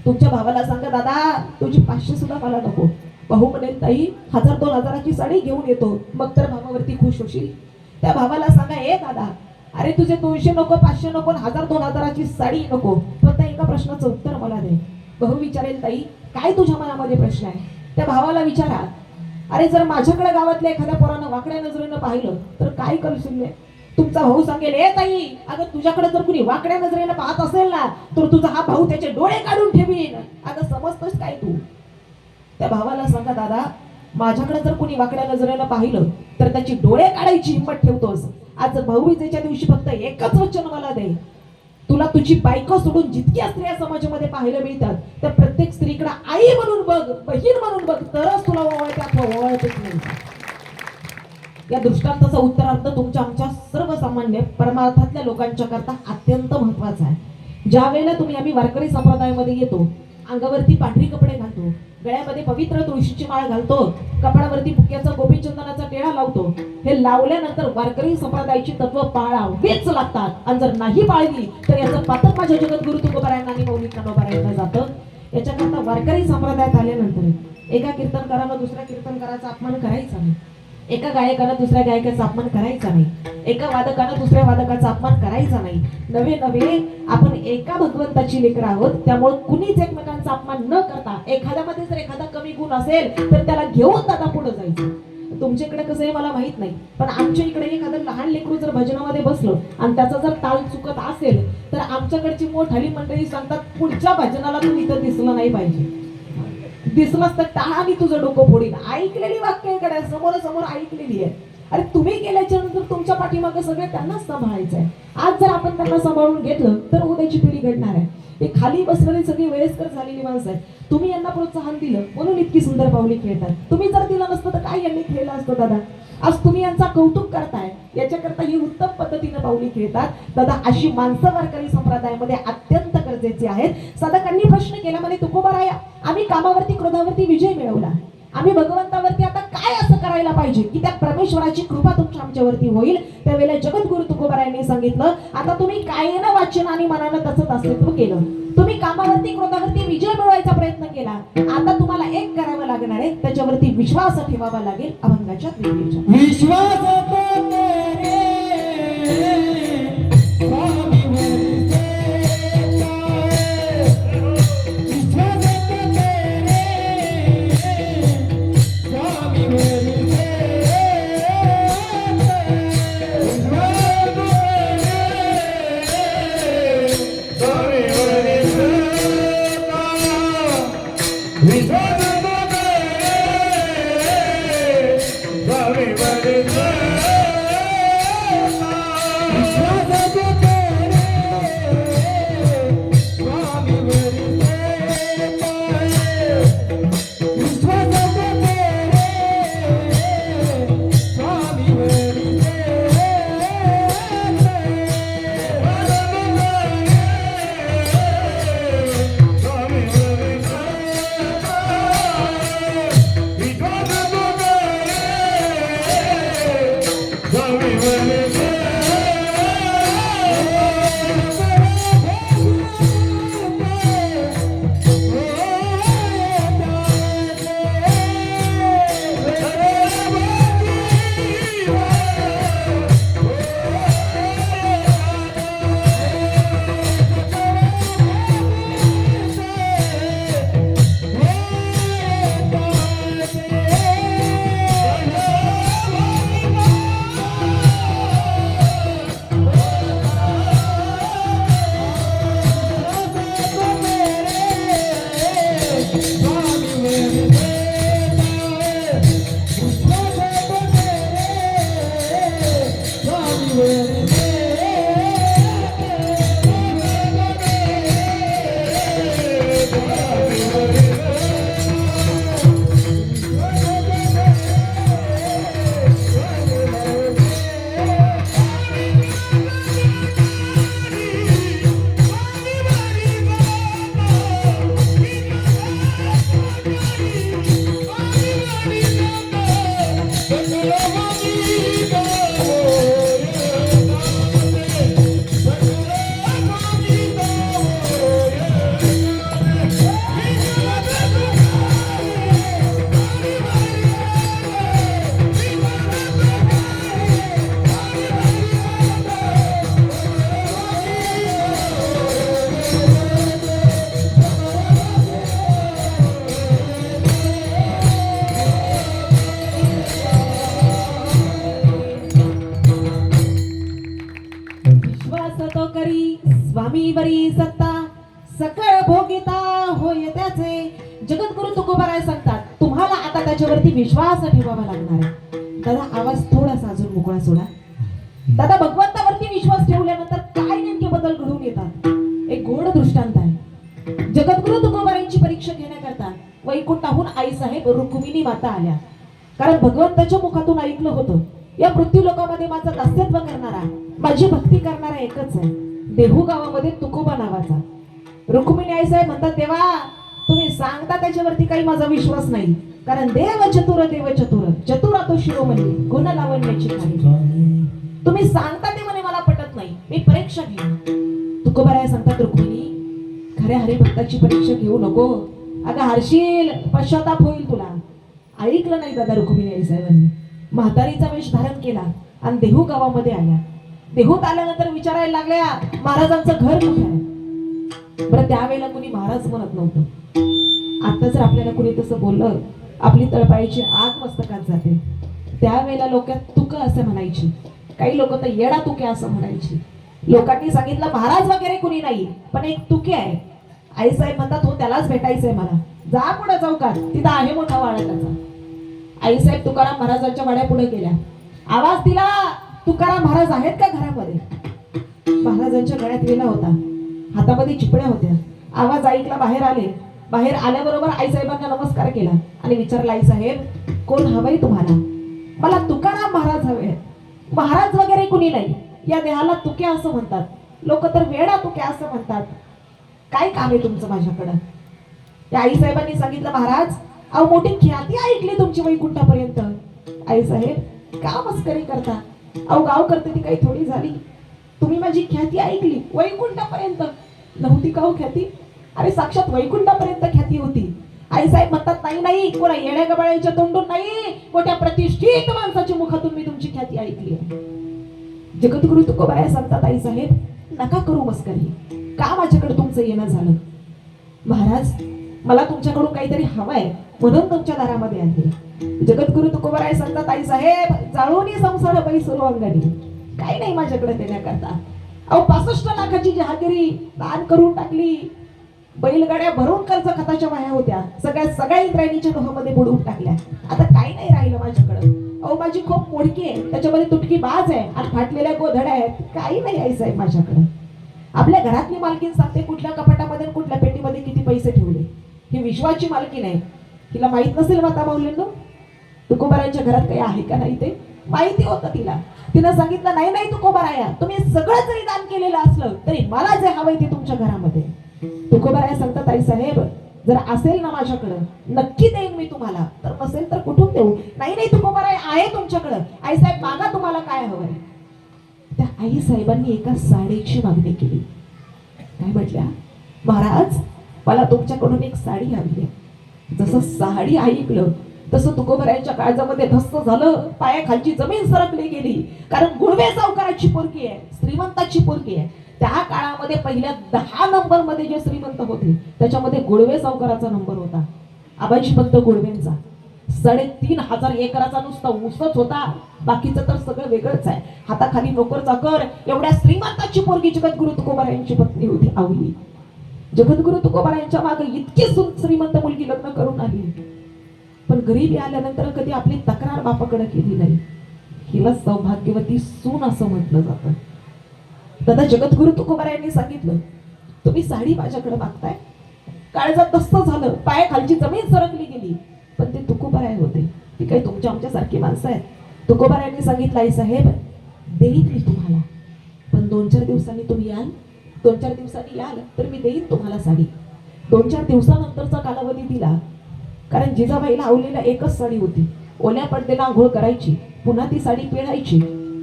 तुमच्या भावाला सांगा, दादा तुझी 500 सुद्धा मला नको. भाऊ म्हणे, ताई 1000-2000ची साडी घेऊन येतो, मग तर भावावरती खुश होशील. त्या भावाला सांगा, ए दादा अरे तुझे 200 नको, 500 नको, 1000-2000ची साडी नको, फक्त एका प्रश्नाचं उत्तर मला दे. भाऊ विचारेल, ताई काय तुझ्या मनामध्ये प्रश्न आहे? त्या भावाला विचारा, अरे जर माझ्याकडे गावातल्या एखाद्या पोरानं वाकड्या नजरेनं पाहिलं तर काय करशील? तुमचा भाऊ सांगेल, ए ताई अगं तुझ्याकडे जर कुणी वाकड्या नजरेनं पाहत असेल ना तर तुझा हा भाऊ त्याचे डोळे काढून ठेवीन. अगं समजतोस काय तू? त्या भावाला सांगा, दादा माझ्याकडे जर कुणी वाकड्या नजरेनं पाहिलं तर त्याची डोळे काढायची हिंमत ठेवतोस. आज भाऊबीजेच्या दिवशी फक्त एकच वचन मला दे, तुला तुझी बायको सोडून जितक्या स्त्रिया समाजामध्ये पाहायला मिळतात त्या प्रत्येक स्त्रीकडे आई म्हणून बघ, बहीण म्हणून बघ, तरच तुला ओवाळते ओवाळतेच नाही. या दृष्टांताचा उत्तरार्थ तुमच्या आमच्या सर्वसामान्य परमार्थातल्या लोकांच्या करता अत्यंत महत्वाचा आहे. ज्या वेळेला आम्ही वारकरी संप्रदायामध्ये येतो, अंगावरती पांढरी कपडे घालतो, गळ्यामध्ये पवित्र तुळशीची माळ घालतो, कपाळावरती मुक्याचा गोपीचंदनाचा टेळा लावतो. हे लावल्यानंतर वारकरी संप्रदायाची तत्व पाळावीच लागतात. आणि जर नाही पाळली तर याचं पातक माझ्या जगद्गुरु तुकोबारायांना आणि मौलिक ज्ञानोबारायांना जातं. याच्याकरता वारकरी संप्रदायात आल्यानंतर एका कीर्तनकारानं दुसऱ्या कीर्तनकाराचा अपमान करायचा नाही, एका गायकानं दुसऱ्या गायकाचा अपमान करायचा नाही, एका वादकानं दुसऱ्या वादकाचा अपमान करायचा नाही. नवे नवे आपण एका भगवंताची लेकरं आहोत, त्यामुळे कुणीच एकमेकांचा अपमान न करता एखाद्यामध्ये जर एखादा कमी गुण असेल तर त्याला घेऊन दादा पुढे जायचं. तुमच्याकडे कसं आहे मला माहित नाही, पण आमच्या इकडे एखादं लहान लेकरू जर भजनामध्ये बसलं आणि त्याचा जर ताल चुकत असेल तर आमच्याकडची मोठाली मंडळी सांगतात, पुढच्या भजनाला तू इथं दिसलं नाही पाहिजे, दिसलंच तर टाळाने तुझं डोकं फोडीन. ऐकलेली वाक्य इकडे समोर समोर ऐकलेली आहे. अरे तुम्ही केल्याच्या नंतर तुमच्या पाठीमागे सगळे त्यांनाच सांभाळायचं आहे. आज जर आपण त्यांना सांभाळून घेतलं तर उद्याची पिढी घडणार आहे. हे खाली बसलेली सगळी वयस्कर झालेली माणसं आहेत, तुम्ही यांना प्रोत्साहन दिलं म्हणून इतकी सुंदर पावली खेळतात. तुम्ही जर दिलं नसतं तर काय यांनी खेळलं असतं दादा? आज तुम्ही यांचा कौतुक करताय, याच्याकरता ही उत्तम पद्धतीने पावली खेळतात. दादा अशी माणसं वारकरी संप्रदायामध्ये अत्यंत गरजेची आहेत. साधकांनी प्रश्न केला, म्हणे तुकोबाराया आम्ही कामावरती क्रोधावरती विजय मिळवला, आम्ही भगवंतावरती आता काय असं करायला पाहिजे की त्या परमेश्वराची कृपा तुमच्या आमच्यावरती होईल? त्यावेळेला जगद्गुरु तुकोबारायांनी सांगितलं, आता तुम्ही कायेनं वाचन आणि मनानं तसंच अस्तित्व केलं, तुम्ही कामावरती क्रोधावरती विजय मिळवायचा प्रयत्न केला, आता तुम्हाला एक करावं लागणार आहे, त्याच्यावरती विश्वास ठेवावा लागेल. अभंगाच्या विश्वास देवाचे जगद्गुरु तुकोबाराय सांगतात, तुम्हाला आता त्याच्यावरती विश्वास ठेवावा लागणार आहे. दादा आवाज थोडासा अजून मोकळा सोडा. दादा भगवंतावरती विश्वास ठेवल्यानंतर काय नेमके बदल घडून येतात? एक गोड दृष्टांत आहे. जगद्गुरु तुकोबारायांची परीक्षा घेण्याकरता वैकुंठाहून आई साहेब रुक्मिणी माता आल्या. कारण भगवंताच्या मुखातून ऐकलं होतं, या मृत्यू लोकामध्ये माझं दास्यत्व करणारा, माझी भक्ती करणारा एकच आहे, देहू गावामध्ये तुकोबा नावाचा. रुक्मिणी आई साहेब म्हणतात, देवा तुम्ही सांगता त्याच्यावरती काही माझा विश्वास नाही, कारण देव चतुर चतुरा तो शिरोमणी गुण लावण्याची खाली. तुम्ही सांगता ते म्हणे मला पटत नाही, मी परीक्षा घेईन. तुकोबाराय सांगतात, रुक्मिणी खऱ्या हरिभक्ताची परीक्षा घेऊ नको, अगं हरशील, पश्चाताप होईल तुला. ऐकलं नाही दादा रुक्मिणी आई साहेबांनी. म्हातारीचा वेश धारण केला आणि देहू गावामध्ये आल्या. देहूत आल्यानंतर विचारायला लागल्या, महाराजांचं घर कुठे आहे? बरं त्यावेळेला कुणी महाराज म्हणत नव्हतं. आता जर आपल्याला कुणी तसं बोललं, आपली तळपायाची आग मस्तकात जाते. त्यावेळेला लोक तुक असं म्हणायची, काही लोक तर येडा तुके असं म्हणायची. लोकांनी सांगितलं महाराज वगैरे कुणी नाही, पण एक तुके आहे. आई साहेब म्हणतात, हो त्यालाच भेटायचंय मला. जा पुढे चौकात, तिथं आहे मोठा वाडा त्याचा. आई साहेब तुकाराम महाराजांच्या वाड्या पुढे गेल्या. आवाज दिला, तुकाराम महाराज आहेत का घरामध्ये? महाराजांच्या गळ्यात वेला होता, हातामध्ये चिपळ्या होत्या. आवाज ऐकला, बाहेर आले. बाहेर आल्याबरोबर आई साहेबांना नमस्कार केला आणि विचारला, आई साहेब कोण हवंय तुम्हाला? मला तुकाराम महाराज हवे. महाराज वगैरे कुणी नाही, या देहाला तुके असं म्हणतात, लोक तर वेडा तुके असं म्हणतात. काय काम आहे तुमचं माझ्याकडं? त्या आई साहेबांनी सांगितलं, महाराज अहो मोठी ख्याती ऐकली तुमची वैकुंठापर्यंत. आई साहेब का मस्करी करता? अहो गाव करते ती काही थोडी झाली. तुम्ही माझी ख्याती ऐकली वैकुंठापर्यंत. नव्हती का हो ख्याती? अरे साक्षात वैकुंठापर्यंत ख्याती होती. आई साहेब म्हणतात, नाही नाही, कोणा येड्या गबाळ्याच्या तोंडून नाही, मोठ्या प्रतिष्ठित माणसाच्या मुखातून मी तुमची ख्याती ऐकली. जगद्गुरु तुकोबाराय सांगतात, आई साहेब नका करू मस्करी, का माझ्याकडे तुमचं येणं झालं? महाराज मला तुमच्याकडून काहीतरी हवंय म्हणून तुमच्या दारामध्ये आले. जगद्गुरु तुकोबाराय सांगतात, आई साहेब जाळूनी संसार बैसलो अंगणी, काही नाही माझ्याकडे देण्याकरता. अहो 65 लाखाची जहागिरी दान करून टाकली, बैलगाड्या भरून कर्ज खताच्या वाया होत्या, सगळ्या इंद्रायणीच्या डोहामध्ये बुडवून टाकल्या. आता काही नाही राहिलं माझ्याकडे. अहो माझी खूप मोडकी आहे, त्याच्यामध्ये तुटकी बाज आहे आणि फाटलेल्या गोधड्या आहेत, काही नाही आई साहेब माझ्याकडे. आपल्या घरातली मालकीन सांगते कुठल्या कपाटामध्ये कुठल्या पेटीमध्ये किती पैसे ठेवले. ही विश्वाची मालकीन आहे, तिला माहित नसेल माता माऊलींनो तुकोबारायांच्या घरात काही आहे का नाही ते माहिती होतं तिला. तिनं सांगितलं, नाही नाही तुकोबाराया, तुम्ही सगळं जरी दान केलेलं असलं तरी मला जे हवंय ते तुमच्या घरामध्ये. तुकोबाराया सांगतात, आई साहेब जर असेल ना माझ्याकडं नक्की देईन मी तुम्हाला, तर नसेल तर कुठून देऊ? नाही नाही तुकोबाराया आहे तुमच्याकडं. आई साहेब मागा तुम्हाला काय हवंय? त्या आई साहेबांनी एका साडीची मागणी केली. काय म्हटल्या? महाराज मला तुमच्याकडून एक साडी हवी आहे. जसं साडी ऐकलं तसं तुकोबारायांच्या काळजामध्ये धस्त झालं, पायाखालची जमीन सरकली गेली. कारण गुळवे सावकाराची पोरगी आहे, श्रीमंताची पोरगी आहे. त्या काळामध्ये पहिल्या 10 नंबर मध्ये जे श्रीमंत होते त्याच्यामध्ये गुळवे सावकाराचा नंबर होता, आबाजी पंत गुळवेंचा. 3,500 एकराचा नुसता ऊसच होता, बाकीचं तर सगळं वेगळंच आहे. हाताखाली नोकर चाकर एवढ्या श्रीमंताची पोरगी जगद्गुरु तुकोबारायांची पत्नी होती आवली. जगद्गुरु तुकोबारायांच्या मागे इतकी श्रीमंत मुलगी लग्न करून आली, पण गरिबी आल्यानंतर कधी आपली तक्रार बापाकडे केली नाही. हिला सौभाग्यवती सून असं म्हटलं जातं. दादा जगद्गुरु तुकोबारायांनी सांगितलं, तुम्ही साडी माझ्याकडे मागताय. काळजात दस्त झालं, पायाखालची जमीन सरकली गेली, पण ते तुकोबाराय होते, ती काही तुमच्या आमच्यासारखी माणसं आहेत. तुकोबारायांनी सांगितलं, आई साहेब देईन मी तुम्हाला, पण 2-4 दिवसांनी तुम्ही याल. 2-4 दिवसांनी याल तर मी देईन तुम्हाला साडी. 2-4 दिवसानंतरचा कालावधी दिला, कारण जिजाबाईला आवलेला एकच साडी होती. ओल्या पडदेला आंघोळ करायची, पुन्हा ती साडी पिळायची,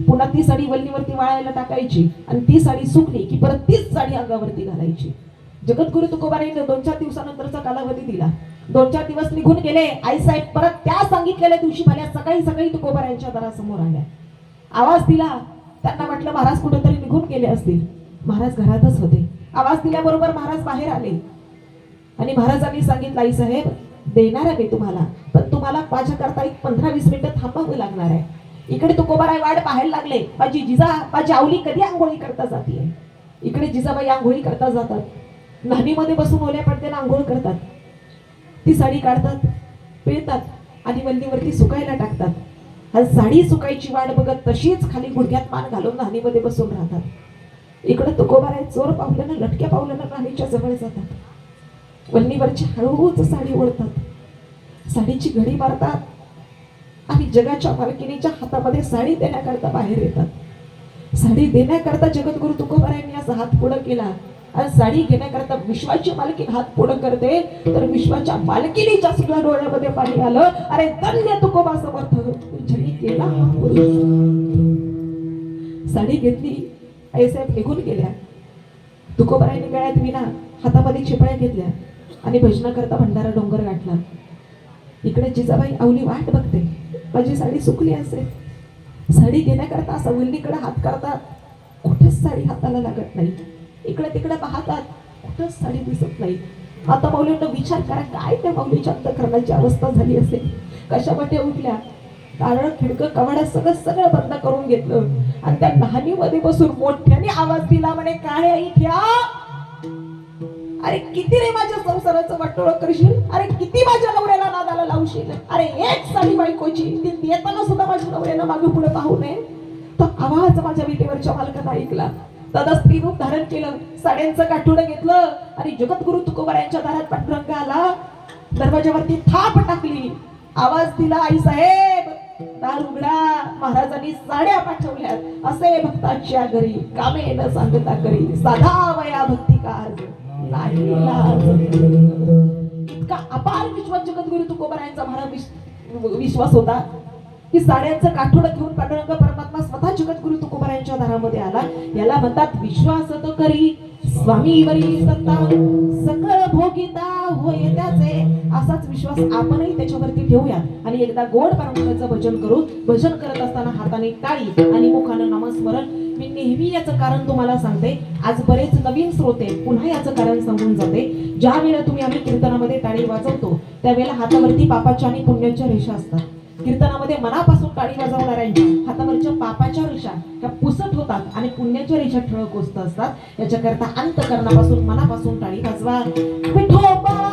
पुन्हा ती साडी वल्लीवरती वाळायला टाकायची आणि ती साडी सुकली की परत तीच साडी अंगावरती घालायची. जगद्गुरु तुकोबारायांनी 2-4 दिवसानंतरचा कालावधी दिला. 2-4 दिवस निघून गेले. आई साहेब परत त्या सांगितलेल्या दिवशी मला सकाळी तुकोबारायांच्या दारासमोर आल्या. आवाज दिला, त्यांना वाटलं महाराज कुठेतरी निघून गेले असतील. महाराज घरातच होते. आवाज दिल्याबरोबर महाराज बाहेर आले आणि महाराजांनी सांगितलं, आई साहेब देणार आहे मी तुम्हाला, पण तुम्हाला माझ्याकरता एक 15-20 मिनिटं थांबावं लागणार आहे. इकडे तुकोबाराय वाट पाहायला लागले, माझी आवली कधी आंघोळी करता जाते. इकडे जिजाबाई आंघोळी करता जातात, न्हाणीमध्ये बसून ओल्या पडद्याला आंघोळ करतात. ती साडी काढतात, पिळतात आणि वल्लीवरती सुकायला टाकतात. आणि साडी सुकायची वाट बघत तशीच खाली गुडघ्यात मान घालून राणीमध्ये बसून राहतात. इकडं तुकोबाराय चोर पावल्यानं लटक्या पावल्यानं राणीच्या जवळ जातात. वल्लीवरची हळूच साडी ओढतात, साडीची घडी मारतात आणि जगाच्या मालकिनीच्या हातामध्ये साडी देण्याकरता बाहेर येतात. साडी देण्याकरता जगद्गुरु तुकोबारायांनी असा हात पुढं केला आणि साडी घेण्याकरता विश्वाची मालकीन हात पुढं करते तर विश्वाच्या मालकिनीच्या सुद्धा डोळ्यामध्ये पाणी आलं. अरे धन्य तुकोबा समर्थ, तुझ्यानी केला हा पुरुष. साडी घेतली, आईसाहेब निघून गेल्या. तुकोबारायांनी गळ्यात विना, हातामध्ये चिपळ्या घेतल्या आणि भजनाकरता भंडारा डोंगर गाठला. इकडे जिजाबाई आवली वाट बघते, माझी साडी सुकली असेल. साडी घेण्याकरता असा वल्लीकडे हात करतात, कुठेच साडी हाताला लागत नाही. इकडे तिकडे पाहतात, कुठंच साडी दिसत नाही. आता माऊलींना विचार करा, काय त्या माऊलीच्या अंतःकरणाची अवस्था झाली असेल. कशा वाटे उठल्या, कारण खिडकं कवाडा सगळं बंद करून घेतलं आणि त्या लहानीमध्ये बसून मोठ्याने आवाज दिला, म्हणे काय आई ठ्या, अरे किती रे माझ्या संसाराचं वाटोळं करशील, अरे किती माझ्या नवऱ्याला नादाला लावशील, अरे एक साडी बायकोची ती देताना सुद्धा माझ्या नवऱ्यानं मागे पुढे पाहू नये. तो आवाज माझ्या विटेवरच्या मालकानं ऐकला. दादा स्त्री रूप धारण केलं, साड्यांचं काठोडं घेतलं आणि जगद्गुरु तुकोबारायांच्या दारात पांडुरंग आला. दरवाजावरती थाप टाकली, आवाज दिला, आई साहेब दार उघडा, महाराजांनी साड्या पाठवल्यात, असे भक्ताच्या घरी कामे न सांगता करी, साधा वया भक्ती काज नाही लाज. इतका अपार विश्वास जगद्गुरु तुकोबारायांचा महाराज विश्वास होता की साड्यांचं काठोडं घेऊन पांडुरंग परमात्मा स्वतः जगद्गुरु तुकोबारायांच्या दारामध्ये आला. याला म्हणतात विश्वास तो करी स्वामीवरी सत्ता, सकळ भोगिता होय त्याचे. असाच विश्वास आपणही त्याच्यावरती ठेवूया आणि एकदा गोड परंपरेचं भजन करू. भजन करत असताना हाताने टाळी आणि मुखानं नामस्मरण. मी नेहमी याचं कारण तुम्हाला सांगते, आज बरेच नवीन श्रोते पुन्हा याचं कारण सांगून जाते. ज्या वेळेला तुम्ही आम्ही कीर्तनामध्ये टाळी वाजवतो त्यावेळेला हातावरती पापाच्या आणि पुण्याच्या रेषा असतात. कीर्तनामध्ये मनापासून टाळी वाजवणाऱ्यांच्या हातावरच्या पापाच्या रेषा त्या पुसट होतात आणि पुण्याच्या रेषा ठळक गोष्ट असतात. याच्याकरता अंतकरणापासून मनापासून टाळी वाजवा. Vithoba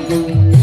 Thank you.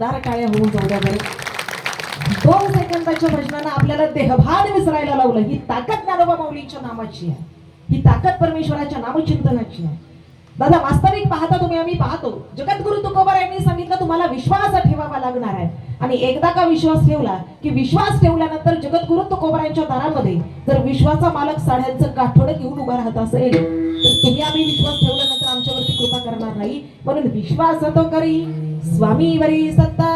जोरदार टाळ्या होऊन जाऊ द्या बरं. 2 सेकंदाच्या भजनानं आपल्याला देहभान विसरायला लावलं. ही ताकद ज्ञानोबा माऊलींच्या नामाची आहे, ही ताकद परमेश्वराच्या नामचिंतनाची आहे. दादा वास्तविक पाहता तुम्ही, आम्ही पाहतो जगद्गुरु तुकोबारायांनी सांगितलं तुम्हाला विश्वास ठेवावा लागणार आहे. आणि एकदा का विश्वास ठेवला की विश्वास ठेवल्यानंतर जगद्गुरु तुकोबारायांच्या दारामध्ये जर विश्वाचा मालक साड्यांचं गाठोडं घेऊन उभा राहत असेल तर तुम्ही आम्ही विश्वास ठेवल्यानंतर आमच्यावरती कृपा करणार नाही. म्हणून विश्वास तो करी स्वामीवरी सत्ता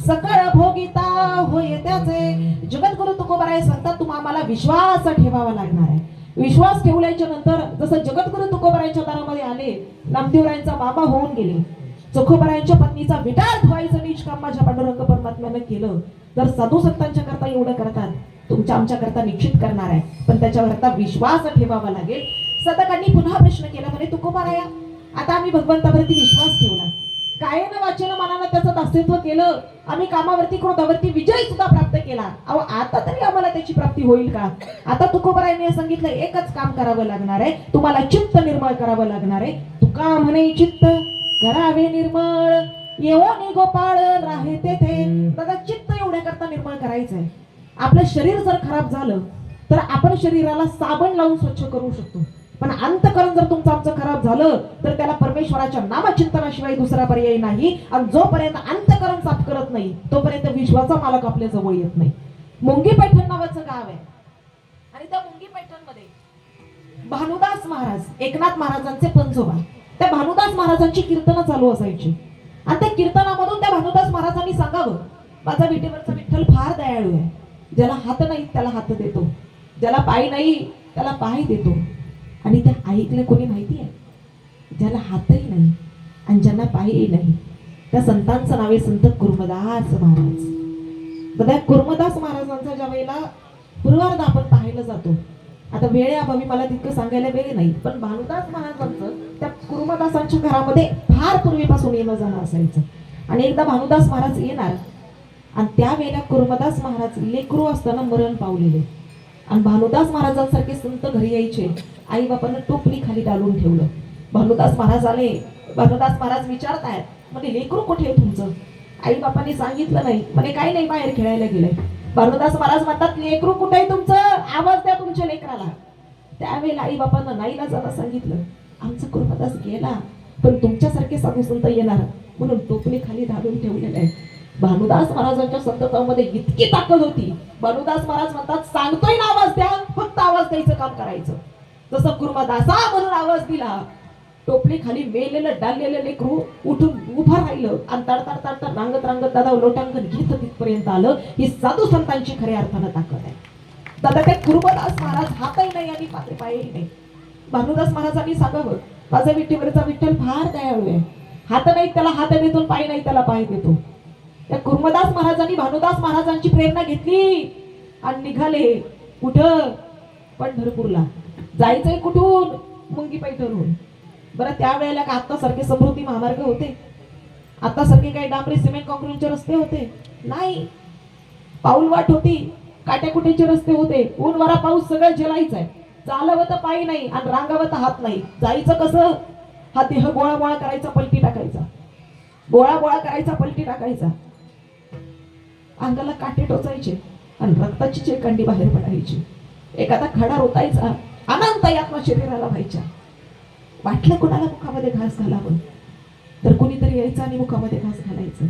सकळ भोगिता होय त्याचे. जगद्गुरु तुकोबाराय सांगतात तुम्हा आम्हाला विश्वास ठेवावा लागणार आहे. विश्वास ठेवल्याच्या नंतर जसं जगद्गुरु तुकोबारायांच्या दारामध्ये आले, नामदेवरायांचा बाबा होऊन गेले, तुकोबारायांच्या पत्नीचा विटाळ धुवायचं निष्काम माझ्या पांडुरंग परमात्म्यानं केलं. जर साधू संतांच्या करता एवढं करतात, तुमच्या आमच्या करता निश्चित करणार आहे, पण त्याच्यावरता विश्वास ठेवावा लागेल. साधकांनी पुन्हा प्रश्न केला, म्हणे तुकोबाराया आता आम्ही भगवंतावरती विश्वास ठेवला, कायेनं वाचेनं मनानं त्याचं दास्तित्व केलं, आम्ही कामावरती क्रोधावरती विजय सुद्धा प्राप्त केला, अहो आता तरी आम्हाला त्याची प्राप्ती होईल का? आता तुकोबारायांनी सांगितलं एकच काम करावं लागणार आहे, तुम्हाला चित्त निर्मळ करावं लागणार आहे. तुका म्हणे चित्त करावे निर्मळ येवोनी गोपाळ राहे तेथे. दादा चित्त एवढ्या करता निर्मळ करायचं आहे. आपलं शरीर जर खराब झालं तर आपण शरीराला साबण लावून स्वच्छ करू शकतो, पण अंतकरण जर तुमचं आमचं खराब झालं तर त्याला परमेश्वराच्या नामचिंतनाशिवाय दुसरा पर्याय नाही. आणि जोपर्यंत अंतकरण साफ करत नाही तोपर्यंत विश्वाचा मालक आपल्या जवळ येत नाही. मुंगी पैठण नावाचं गाव आहे आणि त्या मुंगी पैठण मध्ये भानुदास महाराज, एकनाथ महाराजांचे पंजोबा, त्या भानुदास महाराजांची कीर्तनं चालू असायची. आणि त्या कीर्तनामधून त्या भानुदास महाराजांनी सांगावं माझा विठेवरचा विठ्ठल फार दयाळू आहे, ज्याला हात नाही त्याला हात देतो, ज्याला पाय नाही त्याला पाय देतो. आणि ते ऐकले कोणी माहिती आहे? ज्याला हातही नाही आणि ज्यांना पायही नाही त्या संतांचं नाव आहे संत कुर्मदास महाराज. बघा कुर्मदास महाराजांचा ज्या वेळेला पूर्वार्ध आपण पाहायला जातो, आता वेळेअभावी मला तितकं सांगायला वेळ नाही, पण भानुदास महाराजांचं त्या कुर्मदासांच्या घरामध्ये फार पूर्वीपासून येणं जाणं असायचं. आणि एकदा भानुदास महाराज येणार आणि त्यावेळेला कुर्मदास महाराज लेकरू असताना मरण पावलेले. आणि भानुदास महाराजांसारखे संत घरी यायचे, आई बापानं टोपली खाली डालून ठेवलं. भानुदास महाराज आले, भानुदास महाराज विचारतायत म्हणजे लेकरू कुठे आहे तुमचं? आई बापांनी सांगितलं नाही, म्हणे काही नाही बाहेर खेळायला गेलंय. भानुदास महाराज म्हणतात लेकरू कुठे आहे तुमचं, आवाज द्या तुमच्या लेकराला. त्यावेळेला आई बापांना नाईला जाणं सांगितलं, आमचा कुर्मदास गेला पण तुमच्यासारखे साधू संत येणार म्हणून टोपली खाली डालून ठेवलेलं आहे. भानुदास महाराजांच्या संततामध्ये इतकी ताकद होती, भानुदास महाराज म्हणतात सांगतोय ना आवाज द्या, फक्त आवाज द्यायचं काम करायचं. जसं कुर्मदासा म्हणून आवाज दिला, टोपली खाली मेलेलं डाललेलं लेकरू उठून उभं राहिलं आणि तडतड रांगत रांगत दादा लोटांगण घेत तिथपर्यंत आलं. ही साधू संतांची खऱ्या अर्थानं ताकद आहे. दादा त्या कुर्मदास महाराज हातही नाही आणि पायही नाही. भानुदास महाराजांनी सांगावं माझा विठ्ठलचा विठ्ठल फार दयाळू आहे, हात नाही त्याला हात देतो, पाय नाही त्याला पाय देतो. त्या कुर्मदास महाराजांनी भानुदास महाराजांची प्रेरणा घेतली आणि निघाले कुठं? पंढरपूरला. जायचंय कुठून? मुंगी पैठणहून. बरं त्यावेळेला का आता सारखे समृद्धी महामार्ग होते? आता सारखे काही डांबरी सिमेंट कॉन्क्रीटचे रस्ते होते? नाही. पाऊलवाट होती, काट्याकुट्याचे रस्ते होते, ऊन वारा पाऊस सगळं झेलायचंय. चालवं तर पाय नाही आणि रांगावं तर हात नाही. जायचं कसं? हा देह गोळा गोळा करायचा, पलटी टाकायचा, गोळा गोळा करायचा, पलटी टाकायचा. अंगाला काटे टोचायचे आणि रक्ताची चिळकांडी बाहेर पडायची. एखादा खडा रोतायचा, अनंत यातना शरीराला व्हायच्या. वाटलं कोणाला मुखामध्ये घास घालावं तर कोणीतरी यायचं आणि मुखामध्ये घास घालायचं.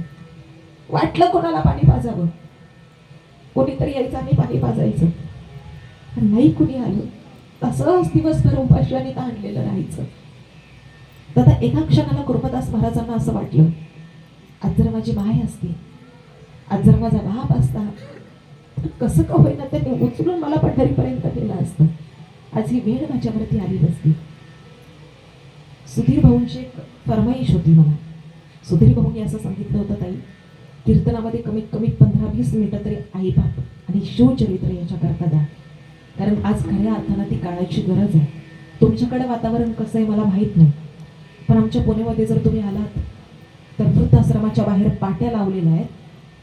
वाटलं कोणाला पाणी पाजावं, कोणीतरी यायचं आणि पाणी पाजायचं. नाही कुणी आलं तसंच दिवसभर उपाशी आणि ताणलेलं राहायचं. दादा एका क्षणाला कुर्मदास महाराजांना असं वाटलं, आज जर माझी माय असती, आज जर माझा बाप असता, कसं का होईना त्याने उचलून मला पंढरीपर्यंत नेलं असतं. आज ही वेळ माझ्यावरती आली नसती. सुधीर भाऊंची एक फरमाईश होती मला. सुधीर भाऊंनी असं सांगितलं होतं, ताई कीर्तनामध्ये कमीत कमी 15-20 मिनिटं तरी आई बाप आणि शिवचरित्र याच्याकरता द्या, कारण आज खऱ्या अर्थानं ती काळाची गरज आहे. तुमच्याकडे वातावरण कसं आहे मला माहीत नाही, पण आमच्या पुण्यामध्ये जर तुम्ही आलात तर वृद्धाश्रमाच्या बाहेर पाट्या लावलेल्या आहेत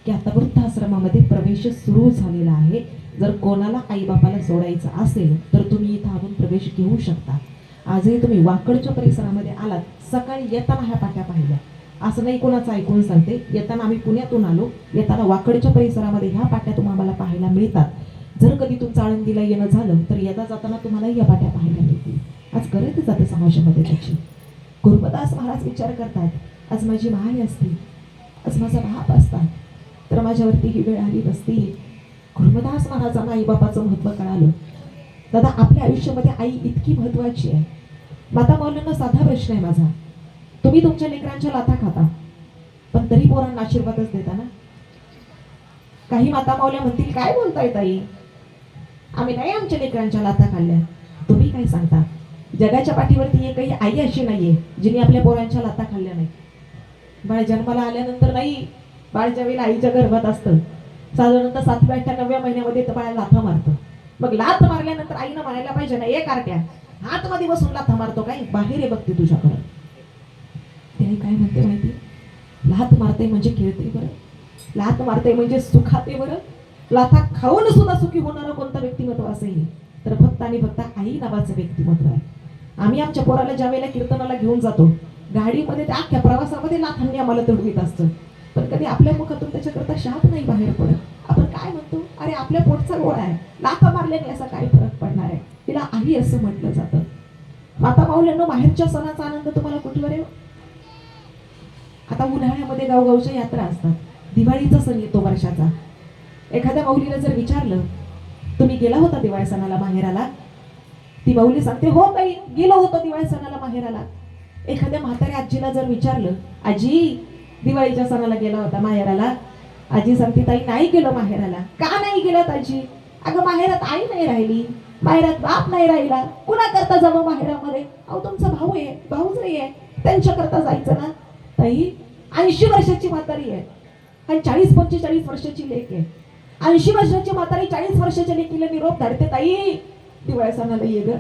की आता वृद्धाश्रमामध्ये प्रवेश सुरू झालेला आहे. जर कोणाला आईबापाला सोडायचं असेल तर तुम्ही इथं आणून प्रवेश घेऊ शकता. आजही तुम्ही वाकडच्या परिसरामध्ये आलात, सकाळी येताना ह्या पाट्या पाहिल्या, असं नाही कोणाचं ऐकून सांगते. येताना आम्ही पुण्यातून आलो, येताना वाकडच्या परिसरामध्ये ह्या पाट्या तुम्हाला पाहायला मिळतात. जर कधी तुमचं आळंदीला येणं झालं तर येता जाताना तुम्हाला या पाट्या पाहायला मिळतील. आज करत जाते समाजामध्ये त्याची. गुरुदास महाराज विचार करतात, आज माझी माय असती, आज माझा बाप असता, तर माझ्यावरती ही वेळ आली नसती. गुरुदास महाराजांना आई बापाचं महत्व कळालं. दादा, आपल्या आयुष्यामध्ये आई इतकी महत्वाची आहे. माता मौल्यांना साधा प्रश्न आहे माझा, तुम्ही तुमच्या लेकरांच्या लाथा खाता पण तरी पोरांना आशीर्वादच देता ना? काही माता मौल्या म्हणतील, काय बोलताय ताई, आम्ही नाही आमच्या लेकरांच्या लाथा खाल्ल्या. तुम्ही काय सांगता? जगाच्या पाठीवरती एकही आई अशी नाहीये जिने आपल्या पोरांच्या लाथा खाल्ल्या नाही. बाळ जन्माला आल्यानंतर नाही, बाळ ज्यावेळेला आईच्या गर्भात असतं साधारणतः 7व्या 8व्या 9व्या महिन्यामध्ये तर बाळाला लाथा मारतं. मग लाथ मारल्यानंतर आईनं म्हणायला पाहिजे ना, एक आरट्या हात मध्ये बसून लाथा मारतो काय, बाहेर आहे बघते तुझ्याकडे. ते काय म्हणते माहिती, लाथ मारते म्हणजे खेळते बरं, लाथ मारते म्हणजे सुखाते बरं. लाथा खाऊन सुद्धा सुखी होणारं कोणतं व्यक्तिमत्व असेल तर फक्त आणि फक्त आई नावाचं व्यक्तिमत्व आहे. आम्ही आमच्या पोराला ज्या वेळेला कीर्तनाला घेऊन जातो, गाडीमध्ये त्या अख्ख्या प्रवासामध्ये लाथांनी आम्हाला तडवीत असतं, पण कधी आपल्या मुखातून त्याच्याकरता शाप नाही बाहेर पडत. आपण काय म्हणतो, अरे आपल्या पोटचा गोळा आहे, लाथा मारल्याने असा काय फरक पडणार आहे, तिला आई असं म्हटलं जातं. माता माऊल्यांनो, बाहेरच्या सणाचा आनंद तुम्हाला कुठवर आहे? आता उन्हाळ्यामध्ये गावगावच्या यात्रा असतात, दिवाळीचा सण येतो वर्षाचा. एखाद्या माऊलीला जर विचारलं, तुम्ही गेला होता दिवाळी सणाला माहेराला? ती माऊली सांगते, हो बाई गेलो होतो दिवाळी सणाला माहेराला. एखाद्या म्हाताऱ्या आजीला जर विचारलं, आजी दिवाळीच्या सणाला गेला होता माहेराला? आजी सांगते, ताई नाही गेलो माहेराला. का नाही गेलात आजी? अगं माहेरात आई नाही राहिली, माहेरात बाप नाही राहिला, कुणा करता जावं माहेरामध्ये? अहो तुमचा भाऊ आहे, भाऊजाई आहे, त्यांच्या करता जायचं ना. ताई 80 वर्षाची म्हातारी आहे आणि 40-45 वर्षाची लेक आहे. 80 वर्षाची म्हातारी 40 वर्षाच्या लेकीला निरोप धाडते, ताई दिवाळी सणाला ये ग,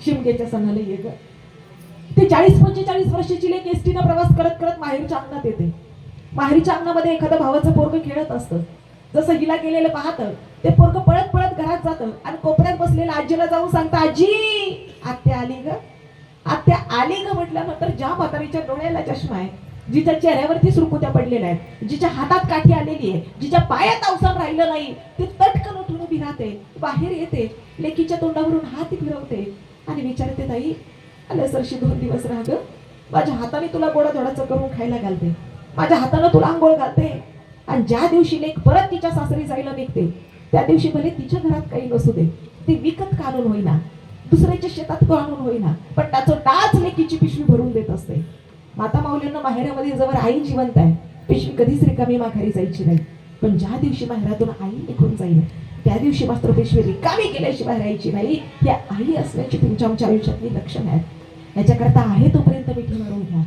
शिमग्याच्या सणाला ये ग. ते 40-45 वर्षाची लेक एसटीनं प्रवास करत करत माहेरच्या अंगणात येते. माहेरच्या अंगणामध्ये एखादं भावाचं पोरग खेळत असतं, जसं हिला गेलेलं पाहतं ते पोरग पळत पळत घरात जातं आणि कोपऱ्यात बसलेल्या आजीला जाऊन सांगतं, आजी आत्या आली ग, आत्या आली ग. म्हटल्यानंतर ज्या म्हातारीच्या डोळ्याला चष्मा आहे, जिच्या चेहऱ्यावरती सुरकुत्या पडलेल्या आहेत, जिच्या हातात काठी आलेली आहे, जिच्या पायात अवसान राहिलं नाही, ती तटकन उठून उभी राहते, बाहेर येते, लेकीच्या तोंडावरून हात फिरवते आणि विचारते, ताई आल्या सरशी 2 दिवस राहा ग, माझ्या हाताने तुला गोडाधोडाचं करून खायला घालते, माझ्या हाताने तुला आंघोळ घालते. आणि ज्या दिवशी लेक परत तिच्या सासरी जायला निघते त्या दिवशी भले तिच्या घरात काही नसू दे, ती विकत काढून होईना, दुसऱ्याच्या शेतात काढून होईना, पण त्याचं टाच लेकीची पिशवी भरून देत असते. माता माऊलींना माहेरामध्ये जवळ आई जिवंत आहे, पिशवी कधीच रिकामी माघारी जायची नाही. पण ज्या दिवशी माहेरातून आई निघून जाईल त्या दिवशी मात्र पिशवी रिकामी केल्याशिवाय राहायची नाही. ही आई असण्याची तुमच्या आमच्या आयुष्यातली लक्षणं आहेत. याच्याकरता आहे तोपर्यंत मिठी मारून घ्या,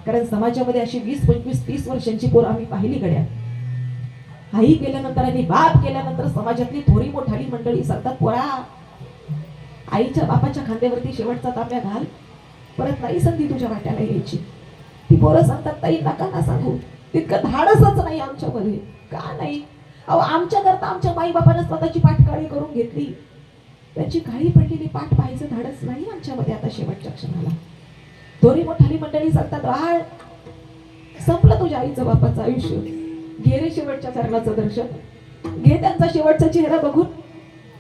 कारण समाजामध्ये अशी 20-25-30 वर्षांची पोरं आम्ही पाहिली गड्या. आई गेल्यानंतर आणि बाप गेल्यानंतर समाजातली थोडी मोठाली मंडळी सांगतात, पोरा आईच्या बापाच्या खांद्यावरती शेवटचा तांब्या घाल, परत नाही संधी तुझ्या वाट्याला यायची. ती पोरं सांगतात, ताई नका ना सांगू, तितकं धाडसच नाही आमच्यामध्ये. का नाही? अहो आमच्या करता आमच्या माई बापानं स्वतःची पाठकाळी करून घेतली, त्याची काळी पडलेली पाठ पाहायचं धाडस नाही आमच्यामध्ये आता शेवटच्या क्षणाला. थोडी मोठाली मंडळी सांगतात, बाळ संपलं तुझ्या आईचं बापाचं आयुष्य, घे रे शेवटच्या चरणाचं दर्शन, घे त्यांचा शेवटचा चेहरा बघून.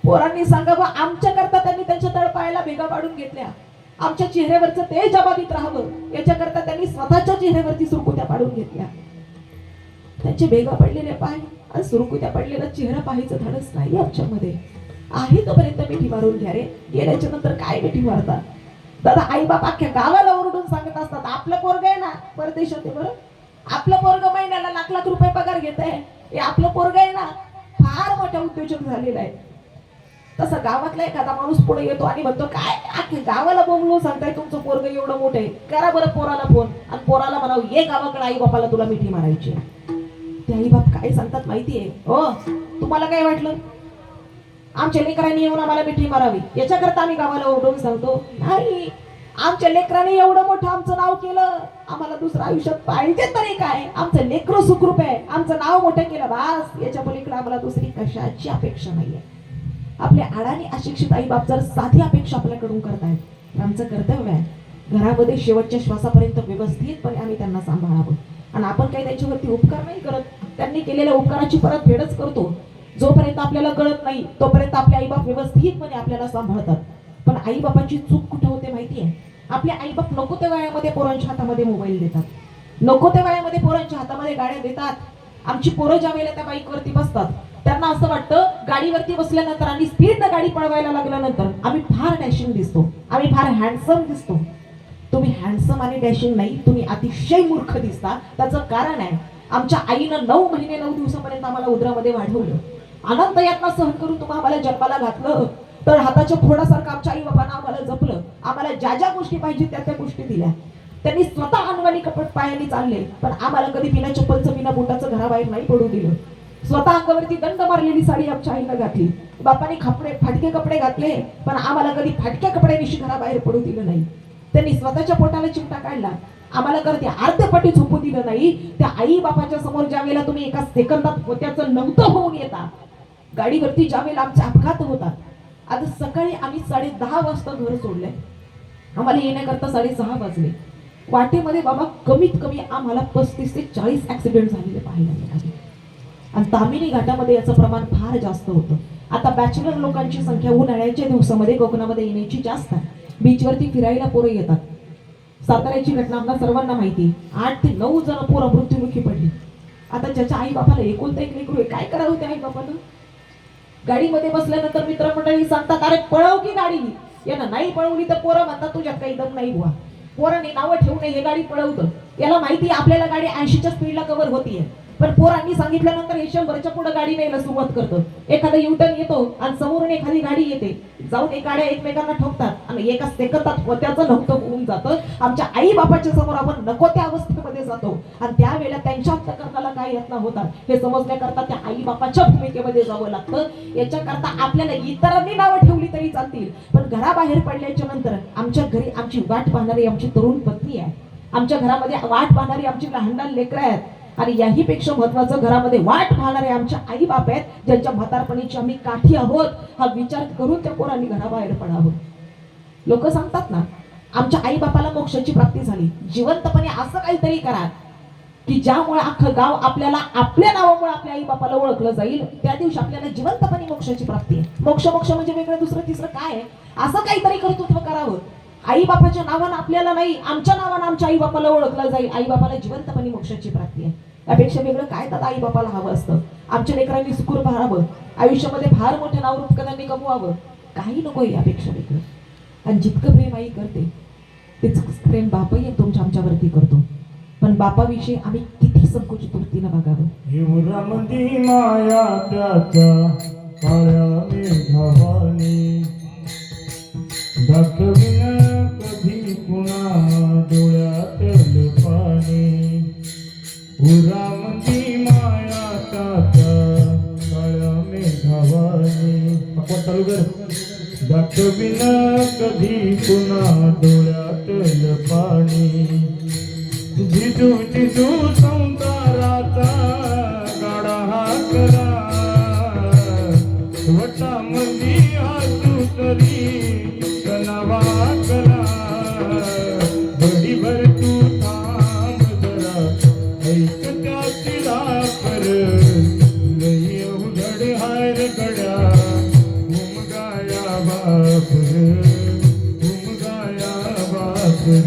पोरांनी सांगावं, आमच्या करता त्यांनी त्यांच्या तळपायाला भेगा पाडून घेतल्या, आमच्या चेहऱ्यावरचं तेज अबाधित राहावं याच्याकरता त्यांनी स्वतःच्या चेहऱ्यावरती सुरकुत्या पाडून घेतल्या. त्यांचे भेगा पडलेले पाय आणि सुरकुत्या पडलेला चेहरा पाहायचं धाडस नाही आमच्यामध्ये. आहे तोपर्यंत मिठी मारून घ्या रे, गेल्याच्या नंतर काय मिठी मारतात? दादा आई बाप अख्ख्या गावाला ओरडून सांगत असतात, आपलं पोरग आहे ना परदेशात आहे बरं, आपलं पोरग महिन्याला लाख रुपये पगार घेत आहे, हे आपलं पोरग आहे ना फार मोठा उद्योजक झालेला आहे. तसा गावातला एखादा माणूस पुढे येतो आणि म्हणतो, काय अख्ख्या गावाला बोंबलून सांगताय तुमचं पोरग एवढं मोठं आहे, करा बरं पोराला फोन आणि पोराला म्हणावं ये गावाकडे आई बापाला तुला मिठी मारायची. ते आई बाप काय सांगतात माहितीये? हो तुम्हाला काय वाटलं आमच्या लेकरांनी येऊन आम्हाला मिठी मारावी याच्याकरता आम्ही गावाला ओरडून सांगतो? नाही, आमच्या लेकरांनी एवढं मोठं आमचं नाव केलं, आम्हाला दुसरं आयुष्यात पाहिजे तरी काय, आमचं लेकरं सुखरूप आहे, आमचं नाव मोठं केलं बास, याच्या पलीकडे आम्हाला दुसरी कशाची अपेक्षा नाहीये. आपल्या अडाणी अशिक्षित आई बाप जर साधी अपेक्षा आपल्याकडून करतायत तर आमचं कर्तव्य आहे घरामध्ये शेवटच्या श्वासापर्यंत व्यवस्थितपणे आम्ही त्यांना सांभाळावं. आणि आपण काही त्याच्यावरती उपकार नाही करत. त्यांनी केलेल्या उपकाराची परत फेडच करतो. जोपर्यंत आपल्याला कळत नाही तोपर्यंत आपले आईबाप व्यवस्थितपणे आपल्याला सांभाळतात. पण आईबापाची चूक कुठं होते माहिती आहे? आपले आईबाप नको त्या वयामध्ये पोरांच्या हातामध्ये मोबाईल देतात, नको त्या वयामध्ये पोरांच्या हातामध्ये गाड्या देतात. आमची पोरं ज्या वेळेला त्या बाईकवरती बसतात त्यांना असं वाटतं गाडीवरती बसल्यानंतर आणि स्पीडनं गाडी पळवायला लागल्यानंतर आम्ही फार डॅशिंग दिसतो, आम्ही फार हँडसम दिसतो. तुम्ही हँडसम आणि डॅशिंग नाही, तुम्ही अतिशय मूर्ख दिसता. त्याचं कारण आहे, आमच्या आईनं 9 महिने 9 दिवसापर्यंत आम्हाला उदरामध्ये वाढवलं, अनंत यातना सहन करून तुम्हाला आम्हाला जन्माला घातलं. तर हाताच्या फोडासारखं आमच्या आई बाबांना आम्हाला जपलं, आम्हाला ज्या ज्या गोष्टी पाहिजे त्या त्या गोष्टी दिल्या. त्यांनी स्वतः अनवाणी कपट पायाने चालले, पण आम्हाला कधी बिना चप्पलचं बिना बोटाचं घराबाहेर नाही पडू दिलं. स्वतः अंगावरती दंड मारलेली साडी आमच्या आईनं घातली. बापाने फाटके कपडे घातले, पण आम्हाला कधी फाटक्या कपड्याविषयी घराबाहेर पडू दिलं नाही. त्यांनी स्वतःच्या पोटाला चिमटा काढला, आम्हाला कधी अर्धपटी झोपू दिलं नाही. त्या आई बापाच्या समोर ज्या वेळेला तुम्ही एका सेकंदात होत्याचं नव्हतं होऊन येता, गाडीवरती ज्या वेळेला आमचे अपघात होतात. आता सकाळी आम्ही 10:30 वाजता घर सोडलंय, आम्हाला येण्याकरता 6:30 वाजले. वाटेमध्ये बाबा कमीत कमी आम्हाला 35 ते 40 ऍक्सिडेंट झालेले पाहायला मिळाले. आणि तामिनी घाटामध्ये याचं प्रमाण फार जास्त होतं. आता बॅचलर लोकांची संख्या उन्हाळ्याच्या दिवसामध्ये कोकणामध्ये येण्याची जास्त आहे. बीचवरती फिरायला पोरं येतात. साताऱ्याची घटना आम्हाला सर्वांना माहिती, 8 ते 9 जण पोरं मृत्युमुखी पडली. आता ज्याच्या आई बापाला एकुलता एक लेकरू आहे, काय करावं त्या आई बापानं? गाडीमध्ये बसल्यानंतर मित्रमंडळी सांगतात, अरे पळव की गाडी. यानं नाही पळवली तर पोरं म्हणतात तुझ्यात काही दम नाही बुवा. पोरांनी नावं ठेवू नये, हे गाडी पळवतं. याला माहिती आपल्याला गाडी 80च्या स्पीडला कव्हर होतीये, पण पोरांनी सांगितल्यानंतर हे 100च्या पुढे गाडी न्यायला सुरुवात करतं. एखादा युटर्न येतो आणि समोरून एखादी गाडी येते, जाऊन एक गाड्या एकमेकांना ठोकतात आणि एका सेकंदात होत्याचं नव्हतं होऊन जातं. आमच्या आई बापाच्या समोर आपण नको त्या अवस्थेमध्ये जातो आणि त्यावेळेला त्यांच्या अंतःकरणाला काय यातना होतात हे समजण्याकरता त्या आई बापाच्या भूमिकेमध्ये जावं लागतं. याच्याकरता आपल्याला इतरांनी नावं ठेवली तरी चालतील, पण घराबाहेर पडल्याच्या नंतर आमच्या घरी आमची वाट पाहणारी आमची तरुण पत्नी आहे, आमच्या घरामध्ये वाट पाहणारी आमची लहान लहान लेकरं आहेत, आणि याहीपेक्षा महत्वाचं घरामध्ये वाट पाहणारे आमच्या आई बाप आहेत, ज्यांच्या म्हातारपणीची आम्ही काठी आहोत. हा विचार करून त्या पोरांनी घराबाहेर पडावं. लोक सांगतात ना, आमच्या आई बापाला मोक्षाची प्राप्ती झाली. जिवंतपणे असं काहीतरी करा की ज्यामुळे अख्खं गाव आपल्याला आपल्या नावामुळे आपल्या आई बापाला ओळखलं जाईल. त्या दिवशी आपल्याला जिवंतपणे मोक्षाची प्राप्ती आहे. मोक्ष म्हणजे वेगळं दुसरं तिसरं काय आहे? असं काहीतरी कर्तृत्व करावं. आई बापाच्या नावानं आपल्याला नाही, आमच्या नावानं आमच्या आई बापाला ओळखलं जाईल. आई बापाला जिवंतपणे मोक्षाची प्राप्ती आहे. त्यापेक्षा वेगळं काय तर आई बापाला हवं असतं. आमच्या लेकरांनी सुखरूप राहावं, आयुष्यामध्ये फार मोठे नाव रूप त्यांनी कमवावं, काही नको यापेक्षा वेगळं. आणि जितकं प्रेम आई करते तितकंच प्रेम बापही तुमच्या आमच्यावरती करतो. पण बापाविषयी आम्ही किती संकुचित वृत्तीनं बघावं. हिवरामंदी माया त्याच्या काळ्या मेघावानी, दाखविन कधी पुन्हा डोळ्यातलं पाणी. उरामंदी माया त्याच्या काळ्या मेघावानी, चालू कर. दाखविन कधी पुन्हा डोळ्यातलं पाणी. जिजू जिजू संसाराचा गाडा हाकला, वटामंदी हातू तरी कनावा कला. घडीभर तू थांब जरा, ऐक त्याची धाकर. लई अवघड हाय रे गड्या, घुमगाया बापर, घुमगाया बापर.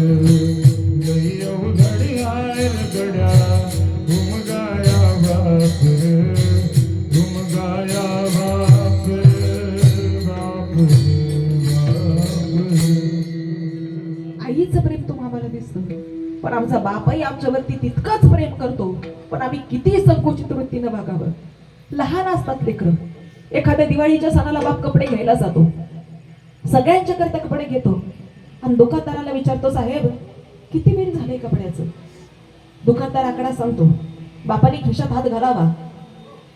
लई अवघड हाय रे गड्या, घुमगाया बापर, घुमगाया बापर, बापर, बापर. आईचं प्रेम तुम्हाला दिसतं, पण आमचा बापही आमच्यावरती तितकंच प्रेम करतो. पण आम्ही किती संकुचित वृत्तीनं बघावं. लहान असतात लेकरं, एखाद्या दिवाळीच्या सणाला बाप कपडे घ्यायला जातो, सगळ्यांच्या करता कपडे घेतो आणि दुकानदाराला विचारतो, साहेब किती बिल झाले कपड्याचं? दुकानदार आकडा सांगतो. बापाने खिशात हात घालावा,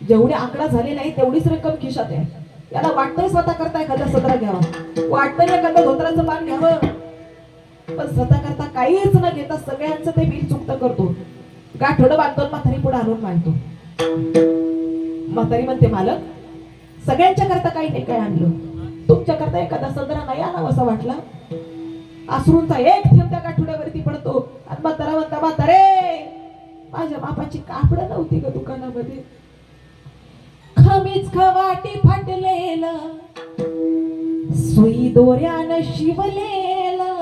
जेवढे आकडा झालेला आहे तेवढीच रक्कम खिशात आहे. याला वाटतंय स्वतः करता एखादा सदरा घ्यावा, वाटतंय एखाद्या धोत्राचं पान घ्यावं, पण स्वतः करता काहीच न घेता सगळ्यांचं ते बिल चुकतं करतो. गाठोडं बांधतो, म्हातारी पुढे आणून मांडतो. म्हातारी म्हणते, मालक सगळ्यांच्या करता काही नाही काय आणलं, तुमच्या करता एखादा सदरा नाही आणावा असं वाटला. अश्रूंचा एक थेंब त्या गाठोड्यावरती पडतो आणि म्हातारा म्हणता, म्हातारे माझ्या बापाची कापडं नव्हती ग दुकानामध्ये. खमीच खवाटी फाटलेलं, सुई दोऱ्यानं शिवलेलं,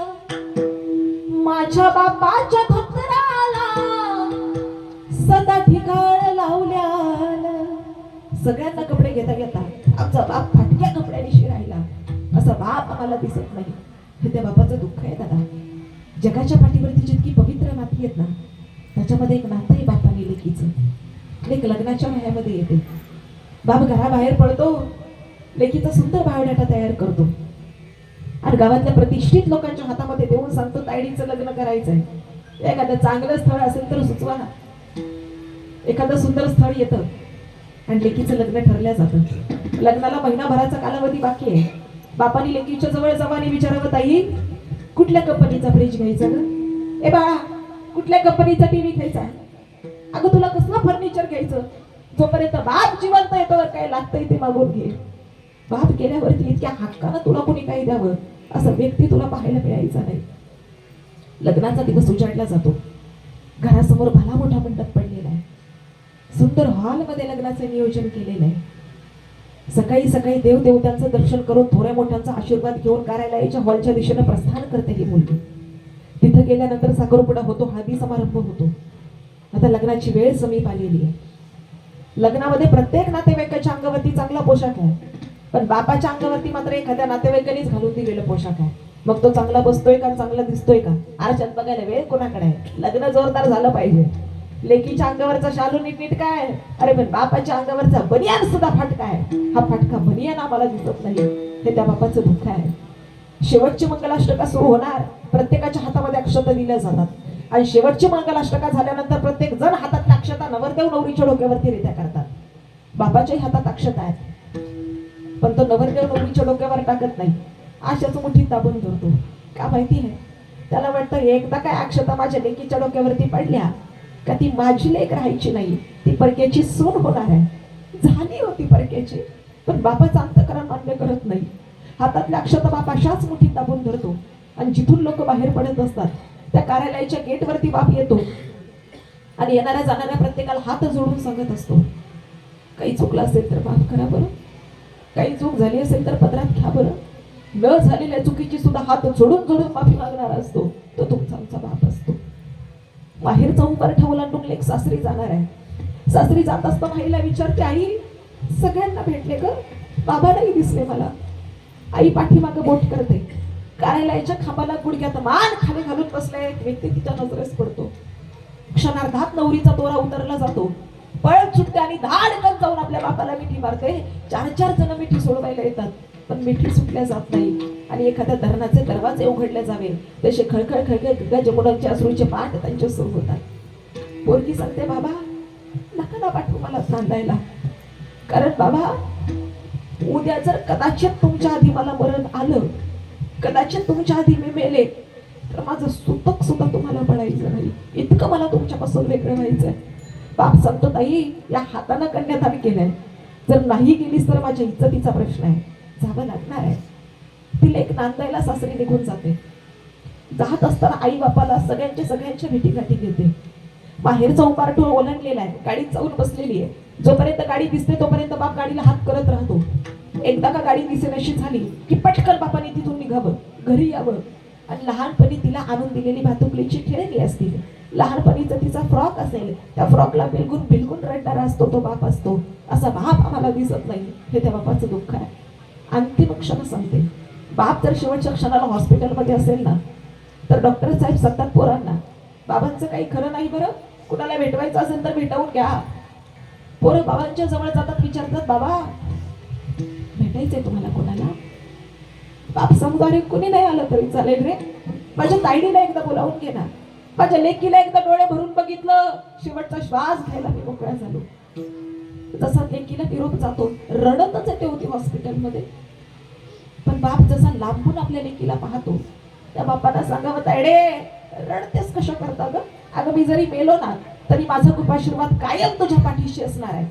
माझ्या बापाच्या धोतराला सदा ठिकाण लावल्यानं. सगळ्यांना कपडे घेता घेता आमचा बाप फाटक्या कपड्याने राहिला, असा बाप आम्हाला दिसत नाही. हे त्या बापाचं दुःख आहे दादा. जगाच्या पाठीवरती जितकी पवित्र नाती आहेत ना, त्याच्यामध्ये एक नातं आहे बापाने लेकीचं. लेक लग्नाच्या वयामध्ये येते, बाप घराबाहेर पडतो, लेकीचा सुंदर बायोडाटा तयार करतो आणि गावातल्या प्रतिष्ठित लोकांच्या हातामध्ये देऊन सांगतो तायडीचं लग्न करायचंय. एखादं चांगलं स्थळ असेल तर सुचवा. एखादं सुंदर स्थळ येतं आणि लेकीचं लग्न ठरलं जातं. लग्नाला महिनाभराचा कालावधी बाकी आहे. बापानी लेकीच्या जवळ जावानी विचारावं, ताई कुठल्या कंपनीचा फ्रीज घ्यायचा ग? ए बाळा कुठल्या कंपनीचा टीव्ही घ्यायचा? अगं तुला कसलं फर्निचर घ्यायचं? जोपर्यंत बाप जिवंत आहे तोवर काय लागतंय ते मागून घे. बाप गेल्यावरती इतक्या हक्कानं तुला कोणी काही द्यावं असं व्यक्ती तुला पाहायला मिळायचा नाही. लग्नाचा दिवस उजाडला जातो. घरासमोर भला मोठा मंडप पडलेला आहे. सुंदर हॉलमध्ये लग्नाचं नियोजन केलेलं आहे. सकाळी सकाळी देवदेवतांचं दर्शन करून थोड्या मोठ्यांचा आशीर्वाद घेऊन कार्यालयाच्या हॉलच्या दिशेने प्रस्थान करते ही मुलगी. तिथं गेल्यानंतर साखरपुडा होतो, हळदी समारंभ होतो. आता लग्नाची वेळ समीप आलेली आहे. लग्नामध्ये प्रत्येक नातेवाईकाच्या अंगावरती चांगला पोशाख आहे, पण बापाच्या अंगावरती मात्र एखाद्या नातेवाईकानेच घालून दिलेला पोशाख आहे. मग तो चांगला बसतोय का, चांगला दिसतोय का, आरशात बघायला वेळ कोणाकडे आहे? लग्न जोरदार झालं पाहिजे. लेकीच्या अंगावरचा शालू नीट काय, अरे पण बापाच्या अंगावरचा बनियान सुद्धा फाटका आहे. हा फाटका बनियान आम्हाला दिसत नाही. हे त्या बापाचं दुःख आहे. शेवटची मंगलाष्टका सुरू होणार, प्रत्येकाच्या हातामध्ये अक्षता दिल्या जातात आणि शेवटची मंगलाष्टका झाल्यानंतर प्रत्येक जण हातातल्या अक्षता नवरदेव नवरीच्या डोक्यावरती रित्या करतात. बापाच्याही हातात अक्षता आहेत, पण तो नवरदेव नवरीच्या डोक्यावर टाकत नाही. आशाच मुठीत दाबून धरतो. का माहिती आहे? त्याला वाटतं एकदा काय अक्षता माझ्या लेकीच्या डोक्यावरती पडल्या का ती माझी लेक राहायची नाही, ती परक्याची सून होणार आहे. झाली होती परक्याची, पण बापाचं अंतःकरण मान्य करत नाही. हातातल्या अक्षता बाप अशाच मुठीत दाबून धरतो आणि जिथून लोक बाहेर पडत असतात त्या कार्यालयाच्या गेटवरती बाप येतो आणि येणाऱ्या जाणाऱ्या प्रत्येकाला हात जोडून सांगत असतो, काही चुकलं असेल तर माफ करा बरं, काही चूक झाली असेल तर पदरात घ्या बरं. न झालेल्या चुकीची सुद्धा हात जोडून जोडून माफी मागणारा असतो तो तुमचा आमचा बाप असतो. बाहेरचा उंबरठा ओलांडून लेक सासरी जाणार आहे. सासरी जात असताना आईला विचारते, आई सगळ्यांना भेटले ग, बाबा नाही दिसले मला. आई पाठीमागं बोट करते. कार्यालयाच्या खांबाला गुडघ्यात मान खाली घालून बसलाय एक व्यक्ती तिच्या नजरेस पडतो. क्षणार्धात नवरीचा तोरा उतरला जातो. पळत सुटते आणि धाडकन जाऊन आपल्या बापाला मिठी मारते. 4-4 जण मिठी सोडवायला येतात, पण मिठी सुटल्या जात नाही आणि एखाद्या धरणाचे दरवाजे उघडले जावे तसे खळखळ खळखळ गंगा जमुनांचे अश्रूचे पाठ त्यांच्या सुरू होतात. पोरगी सांगते, बाबा नका ना पाठवू मला नांदायला, कारण बाबा उद्या जर कदाचित तुमच्या आधी मला मरण आलं, कदाचित तुमच्या आधी मी मेले, तर माझं सुतक सुद्धा तुम्हाला पडायचं नाही. इतकं मला तुमच्यापासून वेगळं व्हायचंय. बाप सांगतो, ताई या हाताने कन्यादान केलंय, जर नाही गेलीस तर माझ्या इज्जतीचा प्रश्न आहे, जावं लागणार आहे. ती लेक नांदायला सासरी निघून जाते. जात असताना आई बापाला सगळ्यांच्या भेटीगाठी घेते. बाहेरचा उंबरठा ओलांडलेला आहे, गाडीत जाऊन बसलेली आहे. जोपर्यंत गाडी दिसते तोपर्यंत बाप गाडीला हात करत राहतो. एकदा का गाडी दिसेनाशी झाली की पटकन बापाने तिथून निघावं, घरी यावं आणि लहानपणी तिला आणून दिलेली भातुकलीची खेळणी असतील, लहानपणीचा तिचा फ्रॉक असेल, त्या फ्रॉकला बिलगुन बिलगुन रडणारा असतो तो बाप असतो. असा बाप आम्हाला दिसत नाही. हे त्या बापाचं दुःख आहे. अंतिम क्षण सांगते, बाप जर शेवटच्या क्षणाला हॉस्पिटलमध्ये असेल ना, तर डॉक्टर साहेब सांगतात पोरांना, बाबांचं काही खरं नाही बरं, कुणाला भेटवायचं असेल तर भेटवून घ्या. पोरं बाबांच्या जवळ जातात, विचारतात, बाबा भेटायचंय तुम्हाला कोणाला? बाप सांगतो, अरे कोणी नाही आलं तरी चालेल रे, माझ्या ताईडीला एकदा बोलावून घे ना, माझ्या लेकीला एकदा डोळे भरून बघितलं, शेवटचा श्वास घ्यायला मी मोकळा झालो. जसा लेकीला निरोप जातो, रडतच येते होती हॉस्पिटलमध्ये. पण बाप जसा लांबून आपल्या लेकीला पाहतो, त्या बापाला सांगावं, तायडे रडतेस कशा करता ग? अगं मी जरी मेलो ना तरी माझा खूप आशीर्वाद कायम तुझ्या पाठीशी असणार आहे.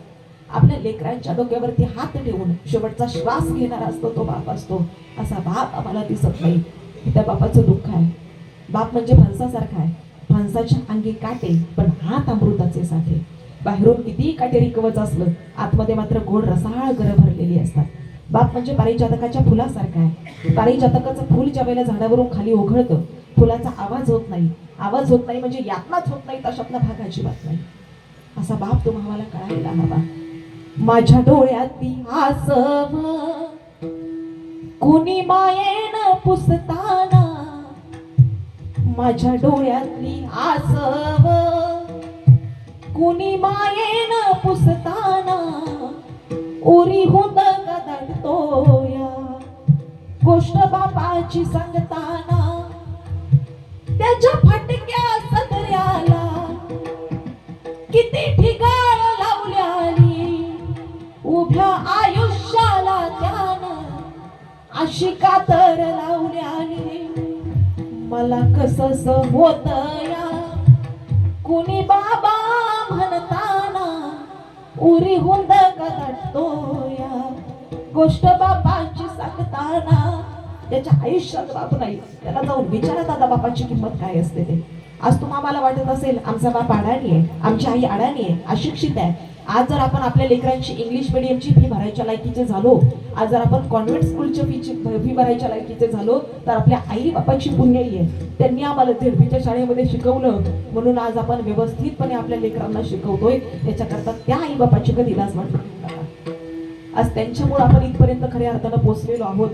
आपल्या लेकरांच्या डोक्यावरती हात ठेवून शेवटचा श्वास घेणारा असतो तो बाप असतो. असा बाप आम्हाला दिसत नाही. त्या बापाचं दुःख आहे. बाप म्हणजे फणसासारखा आहे, माणसाच्या अंगी काटे पण हात अमृताचे साठे. बाहेरून कितीही काटेरी कवच असलं, आतमध्ये मात्र गोड रसाळ गर भरलेली असतात. बाप म्हणजे पारिजातकाच्या फुलासारखा आहे. पारिजातकाचं फुल ज्या वेळेला झाडावरून खाली ओघळतं, फुलाचा आवाज होत नाही. आवाज होत नाही म्हणजे यातनाच होत नाही, तशातला भाग अजिबात नाही. असा बाप तुम्हाला कळायला हवा. माझ्या डोळ्यातली आसव कोणी मायेन पुसताना, माझ्या डोळ्यातली आसव कुणी मायेन पुसताना, उरी होत गदडतोया गोष्ट बापाची सांगताना. त्याच्या फटक्या सदऱ्याला किती ठिकाण लावल्याली, उभ्या आयुष्याला त्यानं अशी कातर लावल्याली. मला कसस होत या कुणी बाबा म्हणताना, उरी हुंद गदडतोया गोष्ट बापाची सांगताना. त्याच्या आयुष्यात बाप नाही, त्याला जाऊन विचारा दादा बापाची किंमत काय असते ते. आज तुम्हाला वाटत असेल आमचा बाप अडाणी आहे, आमची आई अडाणी आहे, अशिक्षित आहे. आज जर आपण आपल्या लेकरांची इंग्लिश मिडियमची फी भरायच्या लायकीचे झालो, आज जर आपण कॉन्व्हेंट स्कूलची फी भरायच्या लायकीचे झालो, तर आपल्या आई बापाची पुण्याई आहे. त्यांनी आम्हाला झेडपीच्या शाळेमध्ये शिकवलं म्हणून आज आपण व्यवस्थितपणे आपल्या लेकरांना शिकवतोय. त्याच्याकरता त्या आई बापाची कधी लाज वाटत. आज त्यांच्यामुळे आपण इथपर्यंत खऱ्या अर्थानं पोहोचलेलो आहोत.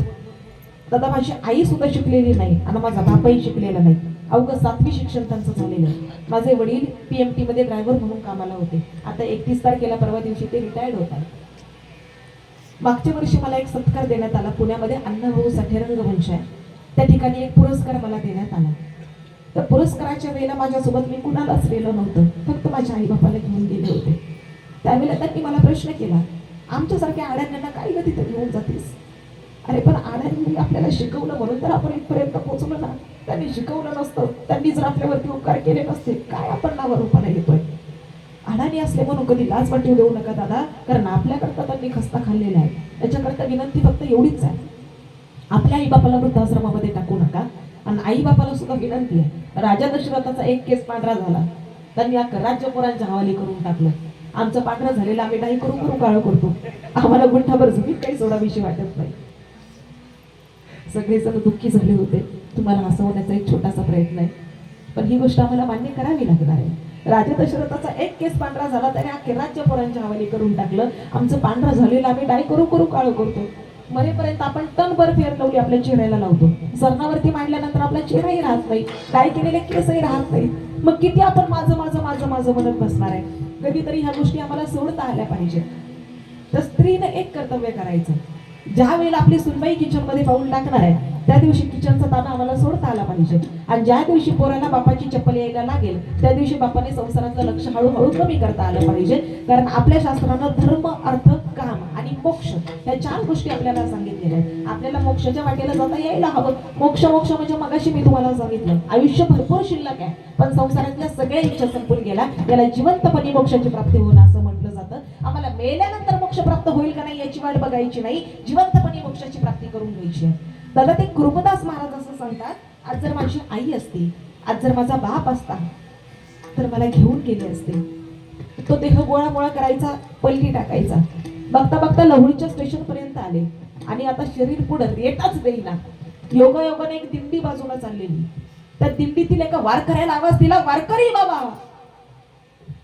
दादा माझी आई सुद्धा शिकलेली नाही आणि माझा बापाही शिकलेला नाही. अवघं 7वी शिक्षण त्यांचं झालेलं. माझे वडील PMT मध्ये ड्रायव्हर म्हणून कामाला होते. आता 31 तारखेला परवा दिवशी ते रिटायर्ड होत आहेत. मागच्या वर्षी मला एक सत्कार देण्यात आला पुण्यामध्ये, अण्णाभाऊ साठे रंगमंच आहे, त्या ठिकाणी एक पुरस्कार मला देण्यात आला. तर पुरस्काराच्या वेळेला माझ्यासोबत मी कुणालाच गेलो नव्हतं, फक्त माझ्या आई बापाला घेऊन गेले होते. त्यावेळेला त्यांनी मला प्रश्न केला, आमच्यासारख्या आड्यांना काय ग तिथं घेऊन जातेस? अरे पण आड्यांनी आपल्याला शिकवलं म्हणून तर आपण इथपर्यंत पोहोचलो ना. त्यांनी शिकवलं नसतं, त्यांनी जर आपल्यावरती उपकार केले नसते, काय आपण नावा रूपाला येतोय. अडाणी असले म्हणून कधी लाज वाटू देऊ नका दादा, कारण आपल्याकरता त्यांनी खस्ता खाल्लेला आहे. त्याच्याकरता विनंती फक्त एवढीच आहे, आपल्या आई बापाला वृद्धाश्रमामध्ये टाकू नका. आणि आई बापाला सुद्धा विनंती आहे, राजा दशरथाचा एक केस पांढरा झाला, त्यांनी राज्य पोरांच्या हवाली करून टाकलं. आमचं पांढरं झालेलं आम्ही डाई करून करून काळं करतो, आम्हाला गुंठाभर जमीन काही सोडाविषयी वाटत नाही. सगळेजण दुःखी झाले होते. तुम्हाला हसवण्याचा एक छोटासा प्रयत्न आहे, पण ही गोष्ट आम्हाला मान्य करावी लागणार आहे. राजा दशरथाचा एक केस पांढरा झाला, त्याने अख्खे राज्य पोरांच्या हवाली करून टाकलं. आमचं पांढरं झालेलं आम्ही डाय करू करू काळं करतो. मरेपर्यंत आपण टनभर फेर लावली आपल्या चेहऱ्याला लावतो, सरणावरती मांडल्यानंतर आपला चेहराही राहत नाही, डाय केलेले केसही राहत नाही. मग किती आपण माझं माझं माझं माझं म्हणत बसणार आहे. कधीतरी ह्या गोष्टी आम्हाला सोडता आल्या पाहिजे. तर स्त्रीनं एक कर्तव्य करायचं, ज्या वेळेला आपली सुनबाई किचन मध्ये पाऊल टाकणार आहे त्या दिवशी किचनचा ताबा आम्हाला सोडता आला पाहिजे. आणि ज्या दिवशी पोराला बापाची चप्पल यायला लागेल त्या दिवशी बापाने संसारातलं लक्ष हळूहळू कमी करता आलं पाहिजे. कारण आपल्या शास्त्रानं धर्म, अर्थ, काम आणि मोक्ष या 4 गोष्टी आपल्याला सांगितलेल्या आहेत. आपल्याला मोक्षाच्या वाटेला जाता यायला हवं. मोक्ष मोक्ष म्हणजे मगाशी मी तुम्हाला सांगितलं, आयुष्य भरपूर शिल्लक आहे, पण संसारातल्या सगळ्या इच्छा संपून गेला, याला जिवंतपणे मोक्षाची प्राप्ती होणं असं म्हटलं जातं. आम्हाला मेल्यानंतर मोक्ष प्राप्त होईल का नाही याची वाट बघायची नाही, जिवंतपणे मोक्षाची प्राप्ती करून घ्यायची आहे. दादा ते गुरुदास महाराज असं सांगतात, आज जर माझी आई असती, आज जर माझा बाप असता तर मला घेऊन गेले असते. तो देह गोळा करायचा, पल्ली टाकायचा. बघता बघता लहुळीच्या स्टेशन पर्यंत आले आणि आता शरीर पुढे रेटाच देईना. योगायोगाने एक दिंडी बाजूला चाललेली, त्या दिंडीतील एका वारकऱ्याला आवाज दिला, वारकरी बाबा.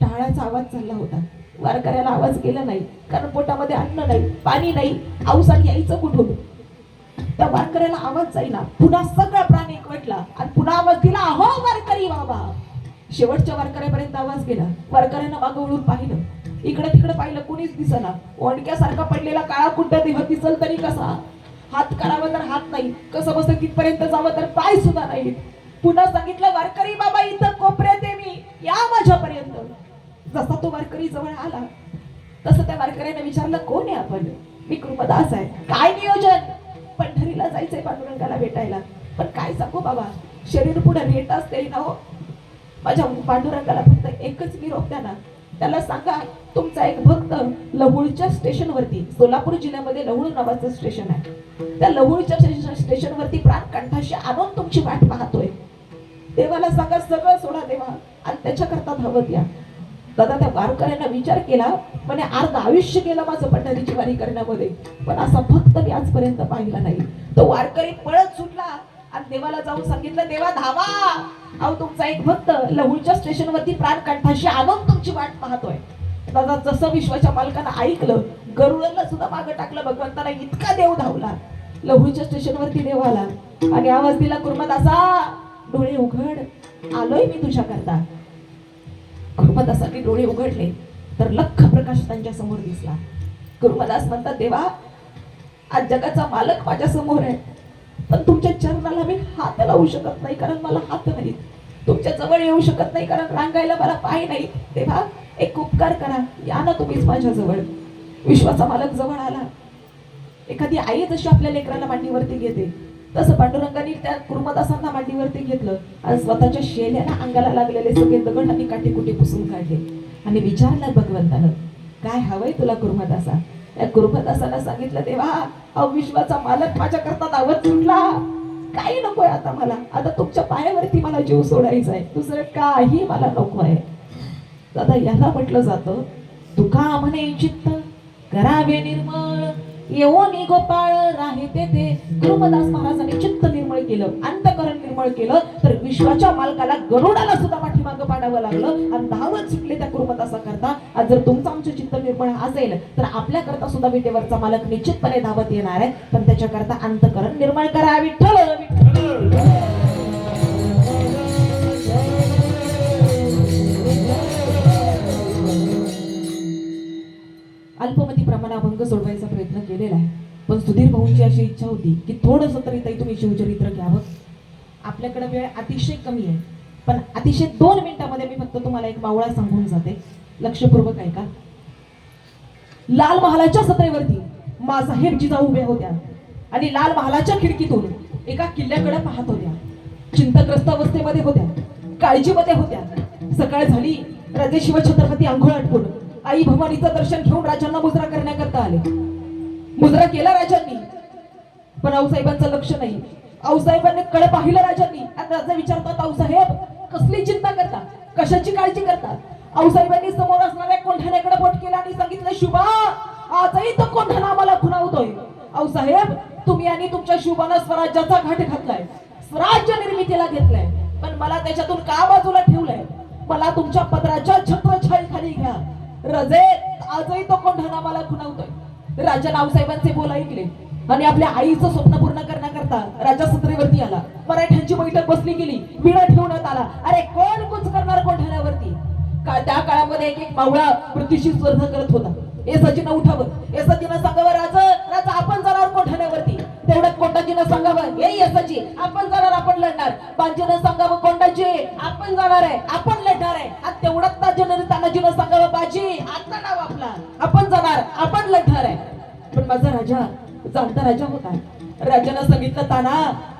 टाळाचा आवाज चालला होता, वारकऱ्याला आवाज गेला नाही, कारण पोटामध्ये अन्न नाही, पाणी नाही, औषध यायचं कुठून. त्या वारकऱ्याला आवाज जाईना. पुन्हा सगळा प्राण एकवटला आणि पुन्हा आवाज दिला, अहो वारकरी बाबा. शेवटच्या वारकऱ्यापर्यंत आवाज गेला. वारकऱ्यानं मागं वळून पाहिलं, इकडे तिकडे पाहिलं, कुणीच दिसेना. ओंडक्यासारखा पडलेला काळा कुंड देह दिसल तरी कसा, हात करावा तर हात नाही, कसं बसं तिथपर्यंत जावं तर पाय सुद्धा नाही. पुन्हा सांगितलं, वारकरी बाबा इथं कोपऱ्यात आहे मी, या माझ्यापर्यंत. जसा तो वारकरी जवळ आला तसं त्या वारकऱ्याने विचारलं, कोण आहे आपण? मी कृपदास आहे. काय नियोजन? पंढरीला जायचंय पांडुरंगाला भेटायला. पण काय सांगू बाबा, शरीर पुढे रेट असते ना हो. माझ्या पांडुरंगाला फक्त एकच निरोप द्या ना, त्याला सांगा तुमचा एक भक्त लहुळच्या स्टेशनवरती, सोलापूर जिल्ह्यामध्ये लहुळ नावाचं स्टेशन आहे, त्या लहुळच्या स्टेशनवरती प्राण कंठाशी आणून तुमची वाट पाहतोय. देवाला सांगा सगळं सोडा देवा आणि त्याच्याकरता धावत या. दादा त्या वारकऱ्यांना विचार केला, म्हणे अर्ध आयुष्य गेलं माझं पंढरीची वारी करण्यामध्ये, पण असा भक्त मी आजपर्यंत पाहिला नाही. तो वारकरी पळत सुटला आणि देवाला जाऊन सांगितलं, देवा धावा, अहो तुमचा एक भक्त लहुलच्या स्टेशनवरती प्राणकंठाशी आणून तुमची वाट पाहतोय. दादा जसं विश्वाच्या मालकानं ऐकलं, गरुडाला सुद्धा मागं टाकलं. भगवंताला इतका देव धावला. लहुलच्या स्टेशनवरती देव आला आणि आवाज दिला, कुर्मदासा डोळे उघड, आलोय मी तुझ्या करता. कुर्मदासाने डोळे उघडले तर लख प्रकाश त्यांच्या समोर दिसला. कुर्मदास म्हणतात, देवा आज जगाचा मालक माझ्या समोर आहे, पण तुमच्या चरणाला मी हात लावू शकत नाही कारण मला हात नाही. तुमच्या जवळ येऊ शकत नाही कारण रांगायला मला पाय नाही. तेव्हा एक उपकार करा, या ना तुम्हीच माझ्या जवळ. विश्वाचा मालक जवळ आला. एखादी आई जशी आपल्या लेकराला मांडीवरती घेते तसं पांडुरंगाने त्या कुर्मदासांना मांडीवरती घेतलं आणि स्वतःच्या शेल्याला अंगाला लागलेले सगळे दगड आणि काठीकुटी पुसून काढले आणि विचारलं भगवंतानं, काय हवंय तुला कुर्मदासा? त्या कुर्मदासाला सांगितलं, देवा अहो विश्वाचा मालक माझ्या करता धावत सुटला, काही नकोय आता मला, आता तुमच्या पायावरती मला जीव सोडायचा आहे, दुसरं काही मला नको आहे. दादा याला म्हटलं जातं, तुका म्हणे चित्त करावे निर्मळ, येवोनी गोपाळ राहे तेथे. कुर्मदास महाराजांनी चित्त निर्मळ केलं, अंतकरण निर्मळ केलं, तर विश्वाच्या मालकाला गरुडाला सुद्धा पाठीमागं पाडावं लागलं आणि धावत सुटले त्या कुर्मदासा करता. आज जर तुमचं आमचं चित्त निर्मळ असेल तर आपल्या करता सुद्धा विटेवरचा मालक निश्चितपणे धावत येणार आहे, पण त्याच्याकरता अंतकरण निर्मळ करा. विठ्ठल अल्पमती प्रमाणाभंग सोडवायचा प्रयत्न केलेला आहे, पण सुधीर भाऊंची अशी इच्छा होती की थोडंसं तरी ताई तुम्ही शिवचरित्र घ्यावं. आपल्याकडे वेळ अतिशय कमी आहे, पण अतिशय 2 मिनिटांमध्ये मी फक्त तुम्हाला एक मावळा सांगून जाते, लक्षपूर्वक ऐका. लाल महालाच्या सत्रेवरती मासाहेब जिजाऊ उभ्या होत्या आणि लाल महालाच्या खिडकीतून एका किल्ल्याकडे पाहत होत्या. चिंताग्रस्त अवस्थेमध्ये होत्या, काळजीमध्ये होत्या. सकाळ झाली, राजे शिवछत्रपती आंघोळ आटपून आई भवानीचं दर्शन घेऊन राजांना मुजरा करण्याकरता आले. मुजरा केला राजांनी, पण आऊसाहेबांचं लक्ष नाही. आऊसाहेबांनी कडे पाहिलं राजांनी आणि राजा विचारतात, आऊसाहेब कसली चिंता करता, कशाची काळजी करता? आऊसाहेबांनी समोर असणाऱ्या कोंढाण्याकडे बोट केला आणि सांगितलं, शुभा आजही तो कोंढाणा आम्हाला खुणावतोय. आऊसाहेब तुम्ही आणि तुमच्या शुभानं स्वराज्याचा घाट घातलाय, स्वराज्य निर्मितीला घेतलाय, पण मला त्याच्यातून का बाजूला ठेवलंय? मला तुमच्या पदराच्या छत्रछायेखाली घ्या. रजे आजही तो कोंढाणा मला खुणावतोय. राजा आऊसाहेबांचे बोल ऐकले आणि आपल्या आईचं स्वप्न पूर्ण करण्याकरता राजा सत्रेवरती आला. मराठ्यांची बैठक बसली गेली, विडा ठेवण्यात आला. अरे कोण कुच करणार कोंढाण्यावरती? त्या काळामध्ये एक मावळा मृत्यूशी स्पर्धा करत होता. येसाजीनं उठावं, येसाजीनं सांगावं, राजा आपण जाणार कोंढाण्यावरती. तेवढ्यात कोंडाजीनं सांगावं, हे येसाजी आपण जाणार, आपण लढणार. बांजीनं सांगावं, कोंडाजी आपण जाणार आहे, आपण लढणार आहे. आणि तेवढ्यात तानाजीनं सांगावं, बाजी आता नाव आपला, आपण जाणार, आपण लढणार आहे. पण माझा राजा जाणता राजा होता. राजानं सांगितलं,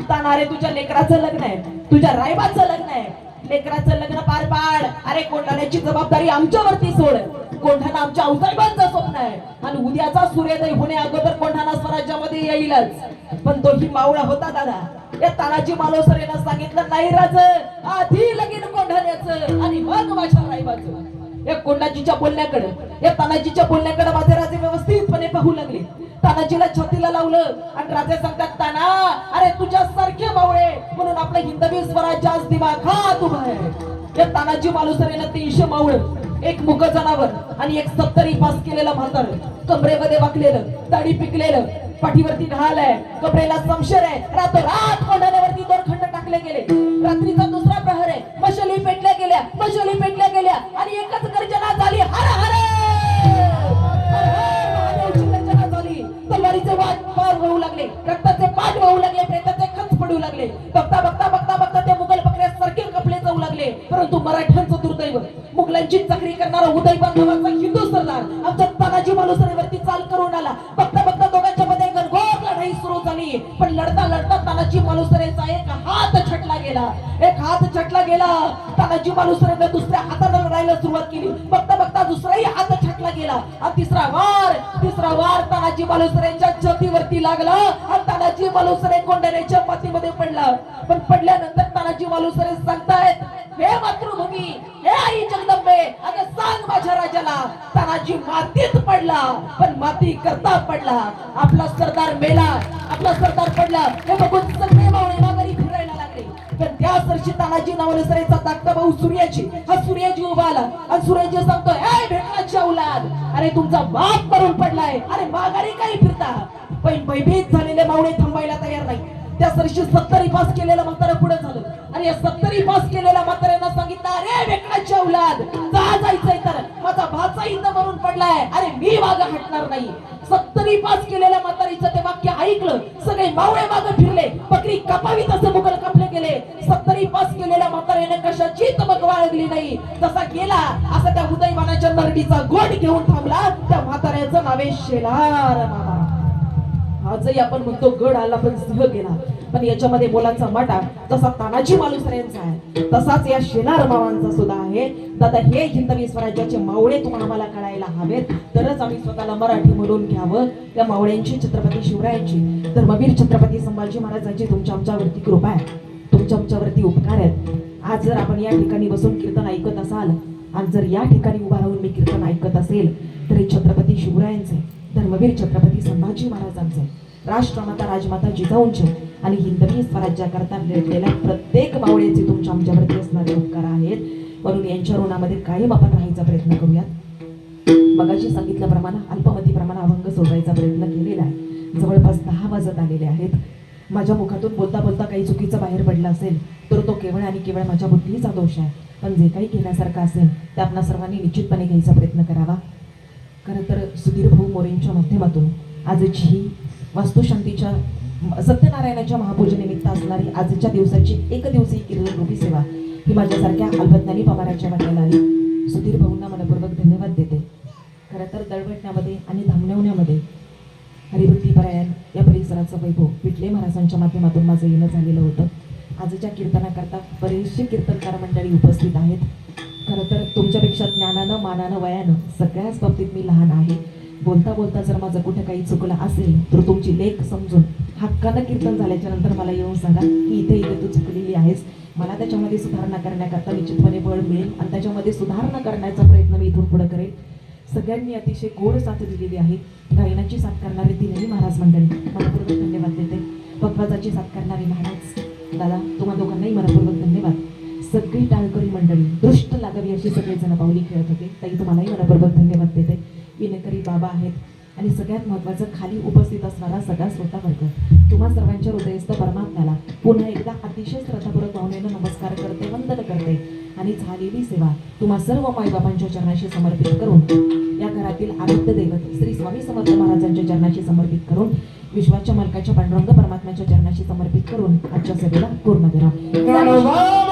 ताना रे तुझ्या लेकराचं लग्न आहे, तुझ्या रायबाचं लग्न आहे, लेकराचं लग्न पार पाड. अरे कोंढाण्याची जबाबदारी आमच्यावरती सोड. कोंढाणा आमच्या आऊसाहेबांचं स्वप्न आहे आणि उद्याचा सूर्योदय होणे अगोदर कोंढाणा स्वराज्यामध्ये येईलच. पण तोही मावळा होता दादा. या तानाजी मालोसरेनं सांगितलं, नाही राज, आधी लगीन कोंढाण्याचं आणि मग माझ्या रायबाचं. या कोंडाजीच्या बोलण्याकडे, या तानाजीच्या बोलण्याकडे माझे राजे व्यवस्थितपणे पाहू लागले. तानाजीला छातीला लावलं आणि राजे सांगतात, ताना अरे तुझ्या सारखे मावळे म्हणून आपलं हिंदवी स्वराज्य आज दिमाखात उभं आहे. या तानाजी मालुसरेनं 300 मावळ, एक मुक जनावर आणि एक 70 पास केलेलं म्हातार, कमरेमध्ये वाकलेलं, दाढी पिकलेलं, पाठीवरती ढाल आहे, कमरेला समशेर आहे. रातोरात कोंढाण्यावरती 2 खंड टाकले गेले. रात्रीचा दुसरा प्रहर आहे, मशाली पेटल्या गेल्या आणि एकच गर्जना झाली, हर हर महादेवची गर्जना झाली. तलवारीचे वाट वाहू लागले, रक्ताचे पाठ वाहू लागले, प्रेताचे खच पडू लागले. बघता ते मुघल बकऱ्यासारखे कपडे जाऊ लागले. परंतु मराठ्यांचं दुर्दैव, मुघलांची चक्री करणारा उदयबान नावाचा हिंदू सरदार आमच्या तानाजी मालुसरेवरती चाल करून आला. बघता दोघांच्या मध्ये घनघोर लढाई सुरू झाली. पण लढता तानाजी तानाजी मालुसरेचा एक हात छटला गेला. एक हात छटला गेला. तानाजी मालुसरेने दुसऱ्या हाताने लढायला सुरुवात केली. बघता बघता दुसराही हात छटला गेला आणि तिसरा वार तानाजी मालुसरेच्या छातीवरती लागला आणि तानाजी मालुसरे कोंढाण्याच्या मातीमध्ये पडला. पण पडल्यानंतर तानाजी मालुसरे सांगतायत, हे मातृभूमी, हे आई जगदंबे, अगं सांग माझ्या राजाला. तानाजी मातीत पडला, पण माती करता पडला. आपला सरदार मेला, आपला सरदार पडला हे बघून सगळे मावळे माघारी फिरायला लागले. पण त्या सरशी तानाजी मालुसरेचा धाकटा भाऊ सूर्याजी उभा आला आणि सूर्याजी सांगतोय, ए भेटलाची औलाद, अरे तुमचा बाप मरून पडलाय, अरे माघारी काही फिरता. पण भयभीत झालेले मावळे थांबायला तयार नाही. त्या सरशी 70 पास केलेलं म्हातारं पुढे झालं आणि या 70 पास केलेल्या म्हाताऱ्यांना सांगितलं, अरे भेटलाची औलाद, जायचंय तर माझा भाचा इथं मरून पडलाय, अरे मी मागं हटणार नाही. 70 पास केलेल्या म्हातारीचं ते वाक्य ऐकलं, सगळे मावळे मागं फिरले, बकरी कापावी तसं मुघल कापले गेले. 70 पास केलेल्या म्हाताऱ्याने कशाची तमक बाळगली नाही. जसा गेला असा त्या उदयमानाच्या नरडीचा गोट घेऊन थांबला. त्या म्हाताऱ्याचं नावे शेलार मामा. आजही आपण म्हणतो गड आला पण सिंह गेला, पण याच्यामध्ये मोलाचा माटा जसा तानाजी मालुसरेंचा आहे तसाच या शेलार मामांचा सुद्धा आहे. दादा, हे हिंदवी स्वराज्याचे मावळे तुम्हाला आम्हाला कळायला हवेत, तरच आम्ही स्वतःला मराठी म्हणून घ्यावं. या मावळ्यांची, छत्रपती शिवरायांची, धर्मवीर छत्रपती संभाजी महाराजांची तुमच्या आमच्यावरती कृपा आहे, तुमच्या आमच्यावरती उपकार आहेत. आज जर आपण या ठिकाणी बसून कीर्तन ऐकत असाल आणि जर या ठिकाणी उभा राहून मी कीर्तन ऐकत असेल तर हे छत्रपती शिवरायांचे, धर्मवीर छत्रपती संभाजी महाराजांचे, राष्ट्रमाता राजमाता जिजाऊंचे आणि हिंदवी स्वराज्याकरता लढलेल्या प्रत्येक मावळ्याचे तुमच्या आमच्यावरती असणारे उपकार आहेत. म्हणून यांच्या ऋणामध्ये कायम आपण राहायचा प्रयत्न करूयात. मगाशी सांगितल्याप्रमाणे अल्पमतीप्रमाणे अभंग सोडवायचा प्रयत्न केलेला आहे. जवळपास 10 वाजत आलेले आहेत. माझ्या मुखातून बोलता बोलता काही चुकीचं बाहेर पडलं असेल तर तो केवळ आणि केवळ माझ्या बुद्धीचा दोष आहे. पण जे काही घेण्यासारखं असेल ते आपणा सर्वांनी निश्चितपणे घ्यायचा प्रयत्न करावा. खरं तर सुधीर भाऊ मोरेंच्या माध्यमातून आजची ही वास्तुशांतीच्या सत्यनारायणाच्या महापूजेनिमित्त असणारी आजच्या दिवसाची एकदिवसीय कीर्तन रूपी सेवा ही माझ्यासारख्या अल्पज्ञानी पवाराच्या वाट्याला आली. सुधीर भाऊंना मनपूर्वक धन्यवाद देते. खरं तर दळवटण्यामध्ये आणि धामणवण्यामध्ये हरिभक्तीपरायण या परिसराचं वैभव पिटले महाराजांच्या माध्यमातून माझं येणं झालेलं होतं. आजच्या कीर्तनाकरता बरेचसे कीर्तनकार मंडळी उपस्थित आहेत. खरं तर तुमच्यापेक्षा ज्ञानानं, मानानं, वयानं सगळ्याच बाबतीत मी लहान आहे. बोलता बोलता जर माझं कुठं काही चुकलं असेल तर तुमची लेख समजून हक्कानं कीर्तन झाल्याच्या नंतर मला येऊन सांगा की इथे इथे तू चुकलेली आहेस. मला त्याच्यामध्ये सुधारणा करण्याकरता निश्चितपणे बळ मिळेल आणि त्याच्यामध्ये सुधारणा करण्याचा प्रयत्न मी इथून पुढे करेल. सगळ्यांनी अतिशय गोड साथ दिलेली आहे. गायनाची साथ करणारे तीनही महाराज मंडळी मनपूर्वक धन्यवाद देते. पखवाजाची साथ करणारे महाराज दादा तुम्हा दोघांनाही मनपूर्वक धन्यवाद. सगळी टाळकरी मंडळी दृष्ट लागावी अशी सगळेजण पावली खेळत होते. ताई तुम्हालाही मनपूर्वक धन्यवाद देते. विनकरी बाबा आहेत आणि सगळ्यात महत्त्वाचं खाली उपस्थित असणारा सगळा श्रोता वर्ग, तुम्हा सर्वांच्या हृदयस्थ परमात्म्याला पुन्हा एकदा अतिशय श्रद्धापूर्वक भावनेनं नमस्कार करते, वंदन करते आणि झालेली सेवा तुम्हा सर्व माईबाबांच्या चरणाशी समर्पित करून या घरातील आराध्य दैवत श्री स्वामी समर्थ महाराजांच्या चरणाशी समर्पित करून विश्वाच्या मालकाच्या पांडुरंग परमात्म्याच्या चरणाशी समर्पित करून आजच्या सभेला पूर्ण विराम.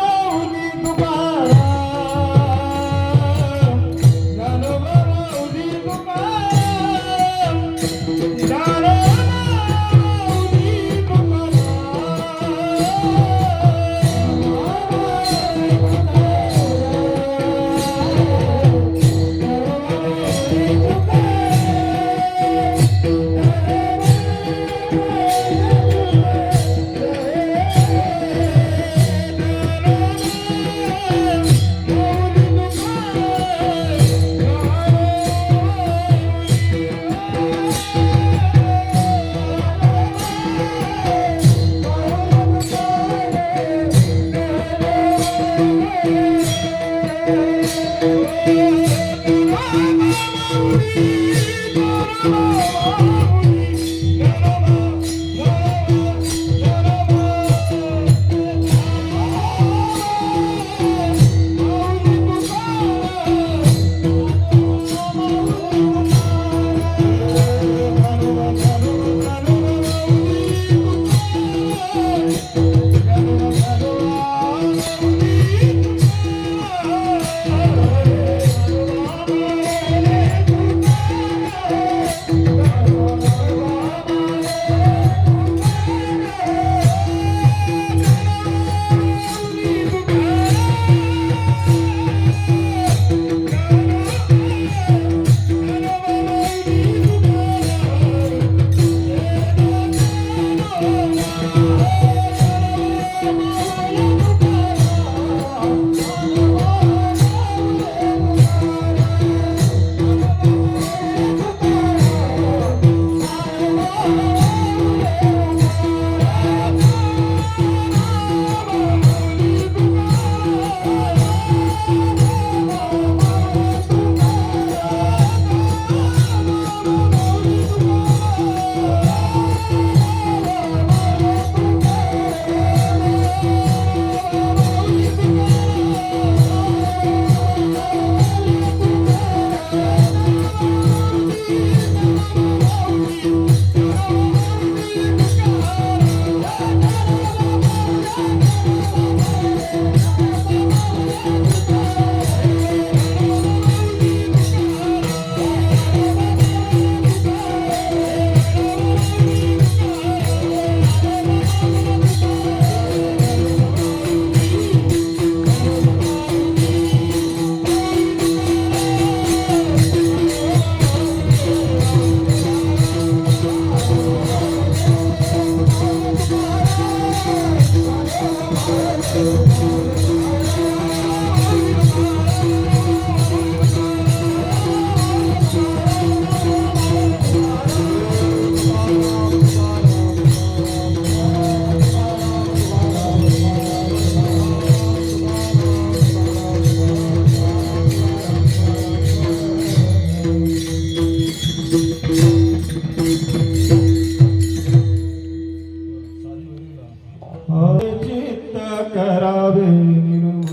चित्त करावे निर्मळ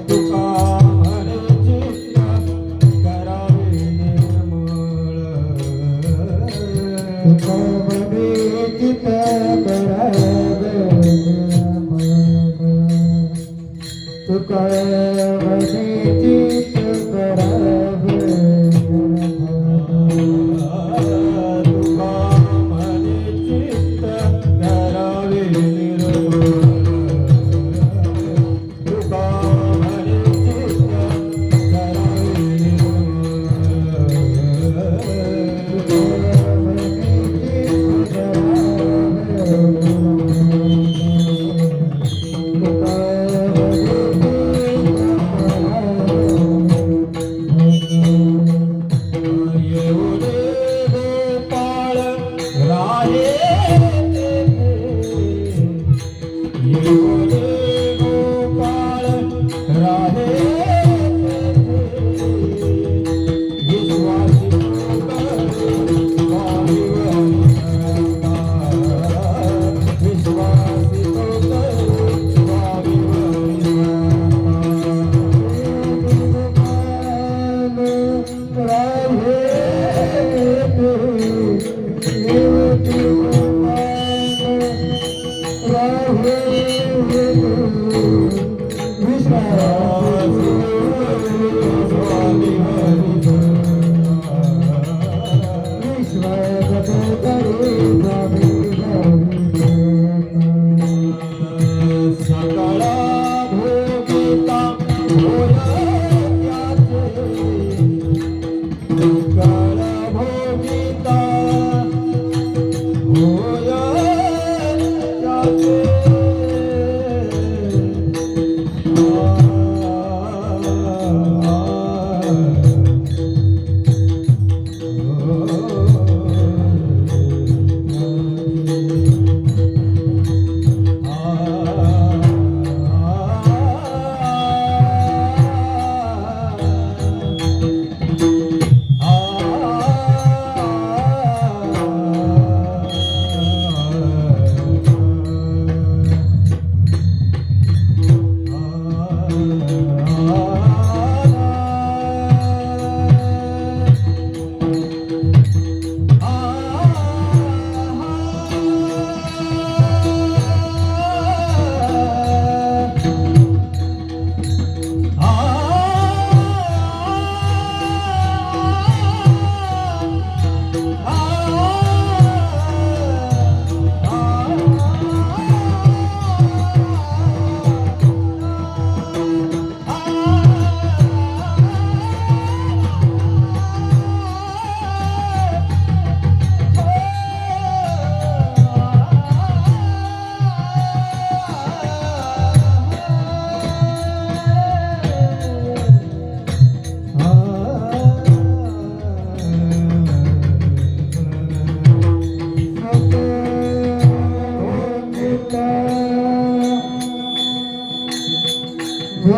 तुका म्हणे चित्त करावे निर्मळ तुका म्हणे चित्त करावे निर्मळ तुका म्हणे चित्त करावे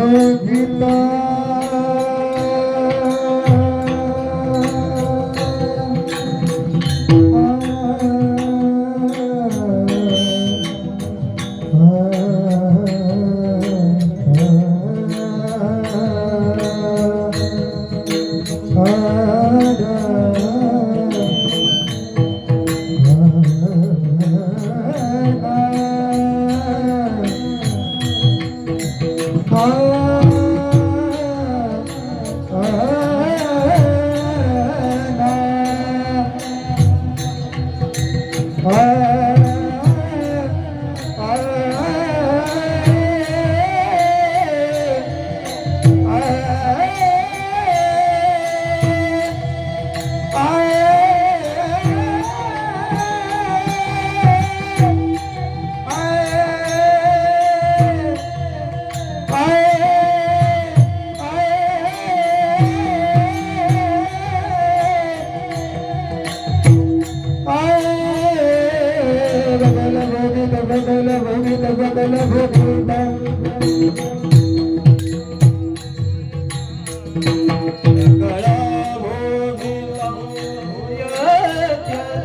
भोगिता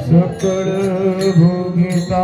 सकळ भोगिता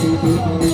Thank you.